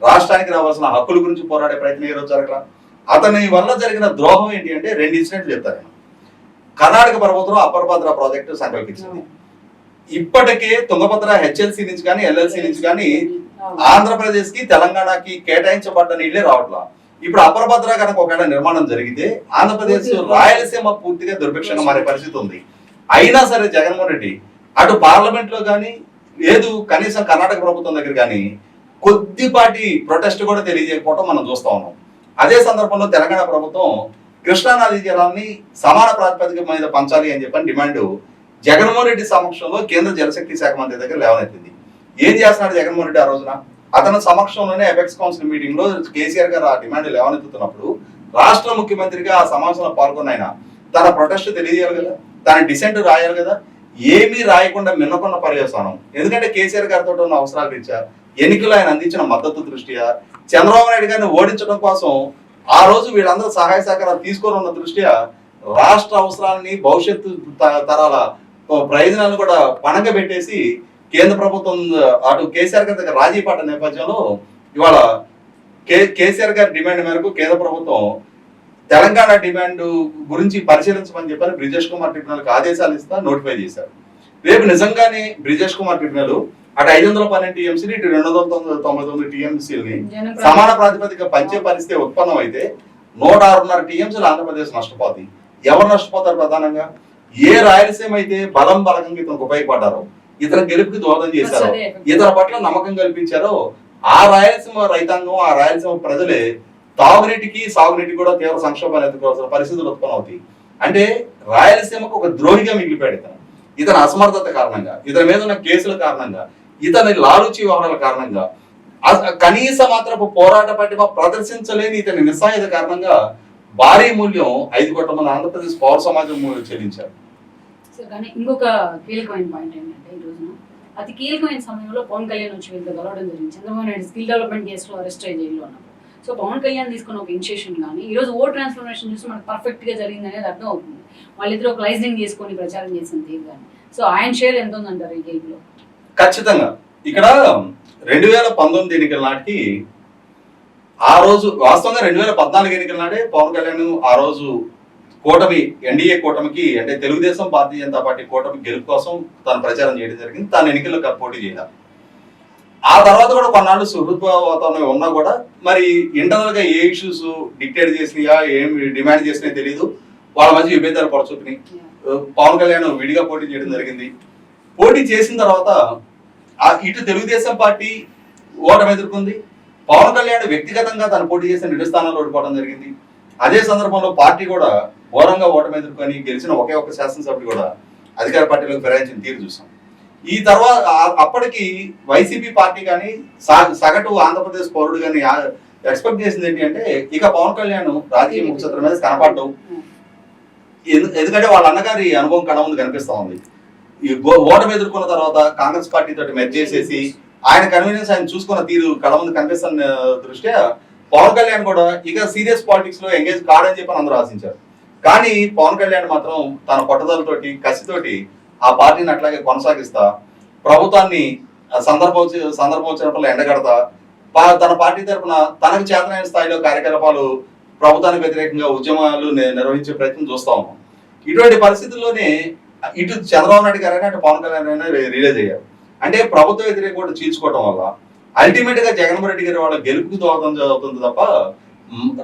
రాష్ట్రానికి రావాల్సిన హక్కుల గురించి పోరాడే ప్రయత్నం ఈ రోజు జరగల. అతని వల్ల జరిగిన ద్రోహం ఏంటి అంటే 2 ఇన్సిడెంట్లు చెప్తారు. కర్ణాటక ప్రభుత్వం అప్పర్ భద్ర ప్రాజెక్టు సంకల్పించింది. ఇప్పటికే తుంగభద్ర హెచ్ఎల్సి నుంచి కానీ ఎల్ఎల్సి నుంచి కానీ ఆంధ్రప్రదేశ్ కి తెలంగాణకి కేటాయించబడ్డ నీళ్లే రావట్లా. ఇప్పుడు అపర భద్ర కనుక ఒకవేళ నిర్మాణం జరిగితే ఆంధ్రప్రదేశ్ రాయలసీమ పూర్తిగా దుర్భిక్షంగా మారే పరిస్థితి ఉంది. అయినా సరే జగన్మోహన్ రెడ్డి అటు పార్లమెంట్ లో కానీ లేదు కనీసం కర్ణాటక ప్రభుత్వం దగ్గర కానీ కొద్దిపాటి ప్రొటెస్ట్ కూడా తెలియజేయకపోవడం మనం చూస్తా ఉన్నాం. అదే సందర్భంలో తెలంగాణ ప్రభుత్వం కృష్ణానది జలాన్ని సమాన ప్రాతిపదిక మీద పంచాలి అని చెప్పని డిమాండ్ జగన్మోహన్ రెడ్డి సమక్షంలో కేంద్ర జలశక్తి శాఖ మంత్రి దగ్గర లేవనెత్తింది. ఏం చేస్తున్నాడు జగన్మోహన్ రెడ్డి ఆ రోజున? అతని సమక్షంలోనే ఎపెక్స్ కౌన్సిల్ మీటింగ్ లో కేసీఆర్ గారు ఆ డిమాండ్ లేవనెత్తుతున్నప్పుడు రాష్ట్ర ముఖ్యమంత్రిగా ఆ సమావేశంలో పాల్గొన్న ఆయన తన ప్రొటెస్ట్ తెలియజేయాలి కదా, తన డిసెంట్ రాయాలి కదా. ఏమీ రాయకుండా మిన్నకున్న పర్యవసానం. ఎందుకంటే కేసీఆర్ గారితో ఉన్న అవసరాలు రీత్యా ఎన్నికలు ఆయన అందించిన మద్దతు దృష్ట్యా చంద్రబాబు నాయుడు గారిని ఓడించడం కోసం ఆ రోజు వీళ్ళందరూ సహాయ సహకారాలు తీసుకొని ఉన్న దృష్ట్యా రాష్ట్ర అవసరాలని భవిష్యత్తు తరాల ప్రయోజనాలను కూడా పణంగా పెట్టేసి కేంద్ర ప్రభుత్వం అటు కేసీఆర్ గారి దగ్గర రాజీ పడ్డ నేపథ్యంలో ఇవాళ కేసీఆర్ గారి డిమాండ్ మేరకు కేంద్ర ప్రభుత్వం తెలంగాణ డిమాండ్ గురించి పరిశీలించమని చెప్పని బ్రిజేష్ కుమార్ ట్రిబ్యునల్కి ఆదేశాలు ఇస్తా నోటిఫై చేశారు. రేపు నిజంగానే బ్రిజేష్ కుమార్ ట్రిబ్యునల్ అటు 512 టీఎంసీని ఇటు 299 టీఎంసీలని సమాన ప్రాతిపదిక పంచే పరిస్థితి ఉత్పన్నం అయితే 106.5 టీఎంసీలు ఆంధ్రప్రదేశ్ నష్టపోతాయి. ఎవరు నష్టపోతారు? ప్రధానంగా ఏ రాయలసీమ అయితే బలంగా ఇతనికి ఉపయోగపడ్డారో, ఇతర గెలుపుకి దోహదం చేశారో, ఇతర పట్ల నమ్మకం కల్పించారో ఆ రాయలసీమ రైతాంగం, ఆ రాయలసీమ ప్రజలే తాగునీటికి సాగునీటికి కూడా తీవ్ర సంక్షోభాలు ఎదుర్కోవాల్సిన పరిస్థితులు ఉత్పన్నం అవుతాయి. అంటే రాయలసీమకు ఒక ద్రోహిగా మిగిలిపోయాడు ఇతని అసమర్థత కారణంగా, ఇతని మీద ఉన్న కేసుల కారణంగా, ఇతని లాలుచి వ్యవహారాల కారణంగా, కనీస మాత్రపు పోరాట పటిమ ప్రదర్శించలేని ఇతని నిస్సాయుధ కారణంగా భారీ మూల్యం 5 కోట్ల మంది ఆంధ్రప్రదేశ్ పౌర సమాజం చెల్లించారు. కానీ ఇంకొక కీలకమైన పాయింట్ ఏంటంటే ఈ రోజున అతి కీలకమైన సమయంలో పవన్ కళ్యాణ్ వచ్చి వీళ్ళతో కలవడం జరిగింది. చంద్రబాబు నాయుడు స్కిల్ డెవలప్మెంట్ కేసులో అరెస్ట్ అయ్యి జైల్లో ఉన్నప్పుడు. సో పవన్ కళ్యాణ్ తీసుకున్న ఒక ఇనిషియేషన్ కానీ ఈ రోజు ఓట్ ట్రాన్స్ఫర్మేషన్ చూస్తే మనకు పర్ఫెక్ట్ గా జరిగింది అనేది అర్థం అవుతుంది. వాళ్ళిద్దరు ఒక లైజనింగ్ చేసుకొని ప్రచారం చేసిన తీరు కానీ. సో ఆయన షేర్ ఎంత ఉందంటారు ఈ గేమ్ లో? ఖచ్చితంగా ఇక్కడ 2019 ఎన్నికల నాటికి ఆ రోజు వాస్తవంగా 2014 ఎన్నికల నాడే పవన్ కళ్యాణ్ ఆ రోజు కూటమి ఎన్డీఏ కూటమికి అంటే తెలుగుదేశం భారతీయ జనతా పార్టీ కూటమి గెలుపు కోసం తాను ప్రచారం చేయడం జరిగింది. తాను ఎన్నికల్లో పోటీ చేయడం. ఆ తర్వాత కూడా కొన్నాళ్ళు సుహృద్భ వాతావరణం ఉన్నా కూడా మరి ఇంటర్నల్ గా ఏ ఇష్యూస్ డిక్టేట్ చేసినాయా, ఏం డిమాండ్ చేసినాయో తెలియదు. వాళ్ళ మధ్య విభేదాలు పడచూపినాయి. పవన్ కళ్యాణ్ విడిగా పోటీ చేయడం జరిగింది. పోటీ చేసిన తర్వాత ఇటు తెలుగుదేశం పార్టీ ఓటమి ఎదుర్కొంది. పవన్ కళ్యాణ్ వ్యక్తిగతంగా తను పోటీ చేసిన 2 స్థానాల్లో ఓడిపోవడం జరిగింది. అదే సందర్భంలో పార్టీ కూడా ఘోరంగా ఓటమి ఎదుర్కొని గెలిచిన ఒకే ఒక్క శాసనసభ్యుడు కూడా అధికార పార్టీలకు ఫిరాయించిన తీరు చూసాం. ఈ తర్వాత అప్పటికి వైసీపీ పార్టీ కానీ సగటు ఆంధ్రప్రదేశ్ పౌరుడు కానీ ఎక్స్పెక్ట్ చేసింది ఏంటి అంటే ఇక పవన్ కళ్యాణ్ రాజకీయ ముఖచిత్రం మీద కనపడటం. ఎందుకంటే వాళ్ళ అన్నగారి అనుభవం కళ ముందు కనిపిస్తా ఉంది. ఈ ఓటమి ఎదుర్కొన్న తర్వాత కాంగ్రెస్ పార్టీ తోటి మెర్జ్ చేసేసి ఆయన కన్వీనియన్స్ ఆయన చూసుకున్న తీరు కళ ముందు కనిపిస్తున్న దృష్ట్యా పవన్ కళ్యాణ్ కూడా ఇక సీరియస్ పాలిటిక్స్ లో ఎంగేజ్ కాడని చెప్పని అందరూ ఆశించారు. కానీ పవన్ కళ్యాణ్ మాత్రం తన పట్టుదలతోటి కసితోటి ఆ పార్టీని అట్లాగే కొనసాగిస్తా ప్రభుత్వాన్ని సందర్భం వచ్చినప్పుడు ఎండగడతా తన పార్టీ తరఫున తనకు చేతనైన స్థాయిలో కార్యకలాపాలు ప్రభుత్వానికి వ్యతిరేకంగా ఉద్యమాలు నిర్వహించే ప్రయత్నం చూస్తా ఉన్నాం. ఇటువంటి పరిస్థితుల్లోనే ఇటు చంద్రబాబు నాయుడు గారైనా అటు పవన్ కళ్యాణ్ అయినా రిలీజ్ అయ్యారు. అంటే ప్రభుత్వ వ్యతిరేక కూడా చీల్చుకోవడం వల్ల అల్టిమేట్ గా జగన్మోహన్ రెడ్డి గారి వాళ్ళ గెలుపుకి దోహదం అవుతుంది తప్ప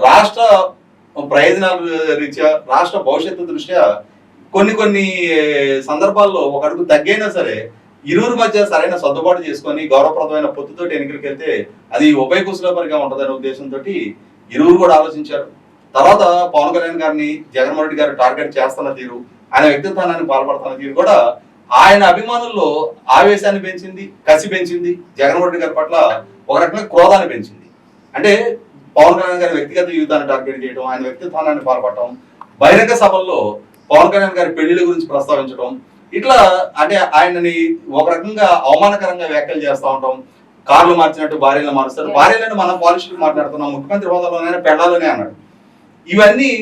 రాష్ట్ర ప్రయోజనాల రీత్యా రాష్ట్ర భవిష్యత్తు దృష్ట్యా కొన్ని సందర్భాల్లో ఒక అడుగు తగ్గైనా సరే ఇరువురి మధ్య సరైన సర్దుబాటు చేసుకొని గౌరవప్రదమైన పొత్తుతోటి ఎన్నికలకు వెళ్తే అది ఉభయ కుశలపరిగా ఉంటుందనే ఉద్దేశంతో ఇరువురు కూడా ఆలోచించారు. తర్వాత పవన్ కళ్యాణ్ గారిని జగన్మోహన్ రెడ్డి గారు టార్గెట్ చేస్తున్న తీరు, ఆయన వ్యక్తిత్వాన్ని పాల్పడుతున్న తీరు కూడా ఆయన అభిమానుల్లో ఆవేశాన్ని పెంచింది, కసి పెంచింది. జగన్మోహన్ రెడ్డి గారి పట్ల ఒక రకంగా క్రోధాన్ని పెంచింది. అంటే పవన్ కళ్యాణ్ గారి వ్యక్తిగత జీవితాన్ని టార్గెట్ చేయడం, ఆయన వ్యక్తిత్వాన్ని పాల్పడటం, బహిరంగ సభల్లో పవన్ కళ్యాణ్ గారి పెళ్లిళ్ళ గురించి ప్రస్తావించడం, ఇట్లా అంటే ఆయనని ఒక రకంగా అవమానకరంగా వ్యాఖ్యలు చేస్తూ ఉంటాం. కార్లు మార్చినట్టు భార్యలను మారుస్తారు, భార్యలను మనం పాలిషులు మాట్లాడుతున్నాం, ముఖ్యమంత్రి హోదాలోనే పెళ్లాలోనే అన్నాడు. ఇవన్నీ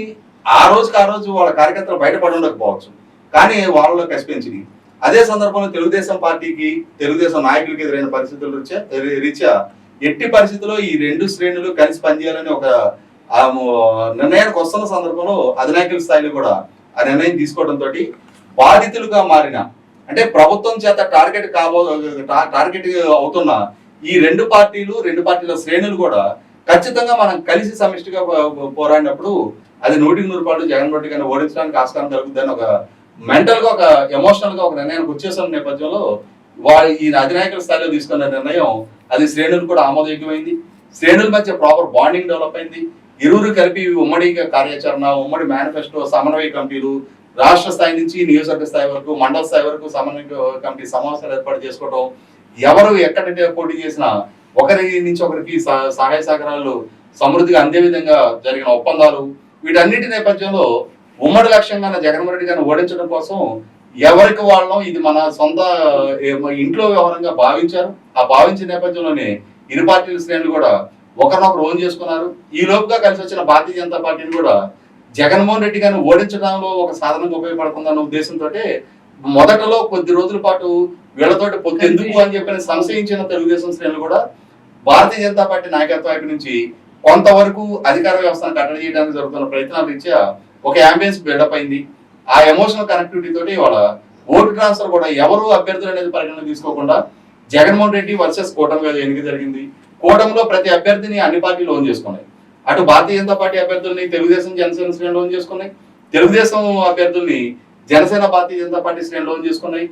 ఆ రోజు వాళ్ళ కార్యకర్తలు బయటపడి ఉండకపోవచ్చు, కానీ వాళ్ళలో కసి పెంచినాయి. అదే సందర్భంలో తెలుగుదేశం పార్టీకి తెలుగుదేశం నాయకులకి ఎదురైన పరిస్థితుల రీత్యా ఎట్టి పరిస్థితుల్లో ఈ 2 శ్రేణులు కలిసి పనిచేయాలని ఒక నిర్ణయానికి వస్తున్న సందర్భంలో అధినాయకుల స్థాయిలో కూడా ఆ నిర్ణయం తీసుకోవడంతో బాధితులుగా మారిన అంటే ప్రభుత్వం చేత టార్గెట్ అవుతున్న ఈ 2 పార్టీల శ్రేణులు కూడా ఖచ్చితంగా మనం కలిసి సమిష్టిగా పోరాడినప్పుడు అది 100% జగన్ రెడ్డి గారిని ఓడించడానికి ఆస్కారం కలుగుతుందని ఒక మెంటల్ గా ఒక ఎమోషనల్ గా ఒక నిర్ణయానికి వచ్చేసిన నేపథ్యంలో వారు ఈ అధినాయకుల స్థాయిలో తీసుకున్న నిర్ణయం అది శ్రేణులు కూడా ఆమోదయోగ్యమైంది. శ్రేణుల మధ్య ప్రాపర్ బాండింగ్ డెవలప్ అయింది. ఇరువురు కలిపి ఉమ్మడి కార్యాచరణ, ఉమ్మడి మేనిఫెస్టో, సమన్వయ కమిటీలు, రాష్ట్ర స్థాయి నుంచి నియోజకవర్గ స్థాయి వరకు, మండల స్థాయి వరకు సమన్వయ కమిటీ సమావేశాలు ఏర్పాటు చేసుకోవడం, ఎవరు ఎక్కడంటే పోటీ చేసినా ఒకరి నుంచి ఒకరికి సహాయ సహకారాలు సమృద్ధిగా అందే విధంగా జరిగిన ఒప్పందాలు, వీటన్నిటి నేపథ్యంలో ఉమ్మడి లక్ష్యంగా జగన్మోహన్ రెడ్డి గారిని ఓడించడం కోసం ఎవరికి వాళ్ళం ఇది మన సొంత ఇంట్లో వ్యవహారంగా భావించారు. ఆ భావించిన నేపథ్యంలోనే ఇరు పార్టీల శ్రేణులు కూడా ఒకరినొకరు ఓన్ చేసుకున్నారు. ఈ లోపుగా కలిసి వచ్చిన భారతీయ జనతా పార్టీని కూడా జగన్మోహన్ రెడ్డి గారిని ఓడించడంలో ఒక సాధనంగా ఉపయోగపడుతుందన్న ఉద్దేశంతో మొదటలో కొద్ది రోజుల పాటు వీళ్ళతోటి పొత్తు ఎందుకు అని చెప్పి సంశయించిన తెలుగుదేశం శ్రేణులు కూడా భారతీయ జనతా పార్టీ నాయకత్వం వైపు నుంచి కొంతవరకు అధికార వ్యవస్థను కట్టడి చేయడానికి జరుగుతున్న ప్రయత్నాల రీత్యా ఒక అంబియన్స్ బిల్డప్ అయింది. ఆ ఎమోషనల్ కనెక్టివిటీ తోటి వాళ్ళ ఓటు ట్రాన్స్ఫర్ కూడా ఎవరు అభ్యర్థులు అనేది పరిగణన తీసుకోకుండా జగన్మోహన్ రెడ్డి వర్సెస్ కూటమిగా ఎన్నిక జరిగింది. కూటమిలో ప్రతి అభ్యర్థిని అన్ని పార్టీలు ఓన్ చేసుకున్నాయి. అటు భారతీయ జనతా పార్టీ అభ్యర్థుల్ని తెలుగుదేశం జనసేన శ్రేణులు ఓన్ చేసుకున్నాయి, తెలుగుదేశం అభ్యర్థుల్ని జనసేన భారతీయ జనతా పార్టీ శ్రేణులు ఓన్ చేసుకున్నాయి.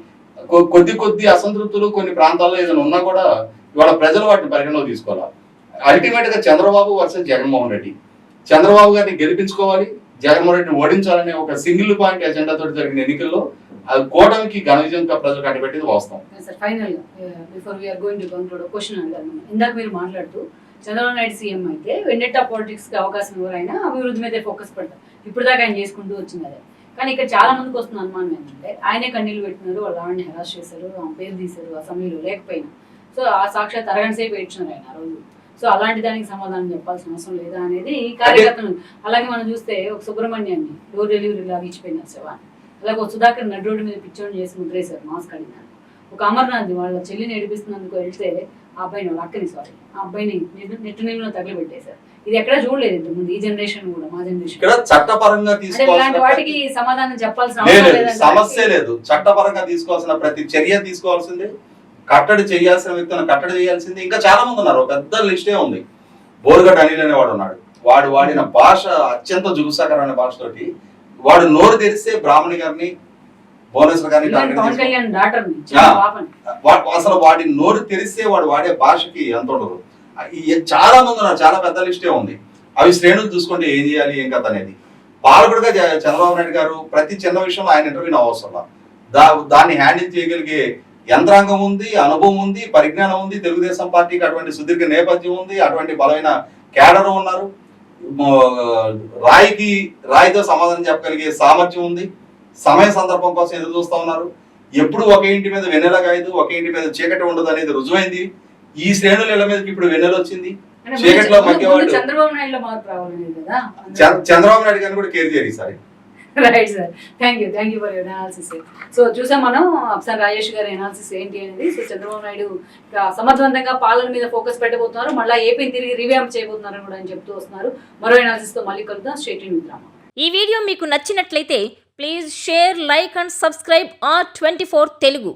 కొద్ది అసంతృప్తులు కొన్ని ప్రాంతాల్లో ఏదైనా ఉన్నా కూడా ఇవాళ ప్రజలు వాటిని పరిగణలో తీసుకోవాలి. అల్టిమేట్ గా చంద్రబాబు వర్సెస్ జగన్మోహన్ రెడ్డి, చంద్రబాబు గారిని గెలిపించుకోవాలి, జగన్మోహన్ రెడ్డిని ఓడించాలనే ఒక సింగిల్ పాయింట్ ఎజెండా తోటి జరిగిన ఎన్నికల్లో అది కూటమికి ఘన విజయంగా ప్రజలు కనిపెట్టేది వాస్తవం. Final before we are going to conclude question అడిగాను. ఇందాక మీరు మాట్లాడుతూ చంద్రబాబు నాయుడు సీఎం అయితే వెండెట్టా పాలిటిక్స్ కి అవకాశం ఎవరైనా అభివృద్ధి మీద ఫోకస్ పెడతారు. ఇప్పుడు దాకా ఆయన చేసుకుంటూ వచ్చింది అదే. కానీ ఇక్కడ చాలా మందికి వస్తున్న అనుమానం ఏంటంటే ఆయనే కన్నీళ్ళు పెట్టినారు, వాళ్ళ ఆవిడని హెరాస్ చేశారు, ఆమె పేరు తీశారు అసెంబ్లీలో లేకపోయినా. సో ఆ సాక్షాత్ అరగంట సేపు ఏడ్చినారు ఆయన ఆ రోజు. సో అలాంటి దానికి సమాధానం చెప్పాల్సిన అవసరం లేదా అనేది కార్యకర్తలు. అలాగే మనం చూస్తే ఒక సుబ్రహ్మణ్యాన్ని డోర్ డెలివరీ లాగా ఇచ్చిపోయినారు శవాన్ని. అలాగే ఒక సుధాకర్ నడి రోడ్డు మీద పిచ్చోని చేసి ముద్రేశారు మాస్క్ అడిగినారు. ఒక అమర్నాథ్ వాళ్ళ చెల్లిని ఏడిపిస్తున్నందుకు వెళ్తే ఆ అబ్బాయిని వాళ్ళ అక్కని ఆ అబ్బాయిని నెట్టు నీళ్ళలో తగిలిపెట్టేశారు. ఇది ఎక్కడ చూడలేదు ఇంతకు ముందు ఈ జనరేషన్ కూడా, మా జనరేషన్. చట్టపరంగా ఇలాంటి వాటికి సమాధానం చెప్పాల్సిన అవసరం లేదు, సమస్య లేదు. చట్టపరంగా తీసుకోవాల్సిన ప్రతి చర్య తీసుకోవాల్సిందే, కట్టడి చేయాల్సిన వ్యక్తులను కట్టడి చేయాల్సింది. ఇంకా చాలా మంది ఉన్నారు, పెద్ద లిస్టే ఉంది. బోరుగడ్డ అనిల్ అనేవాడు ఉన్నాడు. వాడు వాడిన భాష అత్యంత జుగుసాకరమైన భాషతోటి వాడు నోరు తెరిస్తే బ్రాహ్మణి గారిని, భువనేశ్వర్ గారిని, అసలు వాడి నోరు తెరిస్తే వాడు వాడే భాషకి ఎంత ఉండదు. చాలా మంది ఉన్నారు, చాలా పెద్ద లిస్టే ఉంది. అవి శ్రేణులు చూసుకుంటే ఏం చేయాలి ఏం కథ అనేది. పాలకుడుగా చంద్రబాబు నాయుడు గారు ప్రతి చిన్న విషయంలో ఆయన ఇంటర్వ్యూ అవసరం. దాన్ని హ్యాండిల్ చేయగలిగే యంత్రాంగం ఉంది, అనుభవం ఉంది, పరిజ్ఞానం ఉంది. తెలుగుదేశం పార్టీకి అటువంటి సుదీర్ఘ నేపథ్యం ఉంది, అటువంటి బలమైన క్యాడర్ ఉన్నారు. రాయితో సమాధానం చెప్పగలిగే సామర్థ్యం ఉంది. సమయ సందర్భం కోసం ఎదురు చూస్తా ఉన్నారు. ఎప్పుడు ఒకే ఇంటి మీద వెన్నెల కాయదు, ఒకే ఇంటి మీద చీకటి ఉండదు అనేది రుజువైంది. ఈ శ్రేణుల ఇళ్ల మీదకి ఇప్పుడు వెన్నెల వచ్చింది. చీకటిలో మధ్యవాడు చంద్రబాబు నాయుడు మార్పు రావాలి కదా, చంద్రబాబు నాయుడు గారిని కూడా కేర్ చేయరు ఈసారి. Right sir, thank you for your analysis. So చూసాం మనం అప్సన్ రాజేష్ గారి అనాలిసిస్ ఏంటి అనేది. సో చంద్రబాబు నాయుడు సమర్థవంతంగా పాలన మీద ఫోకస్ పెట్టబోతున్నారు, మళ్ళీ ఏపీని తిరిగి రివ్యాంప్ చేయబోతున్నారు కూడా అని చెప్తూ వస్తున్నారు. మరో అనాలిసిస్ తో మళ్ళీ కలుద్దాం. Stay tuned with Rama. ఈ వీడియో మీకు నచ్చినట్లయితే please share, like and subscribe R24 Telugu.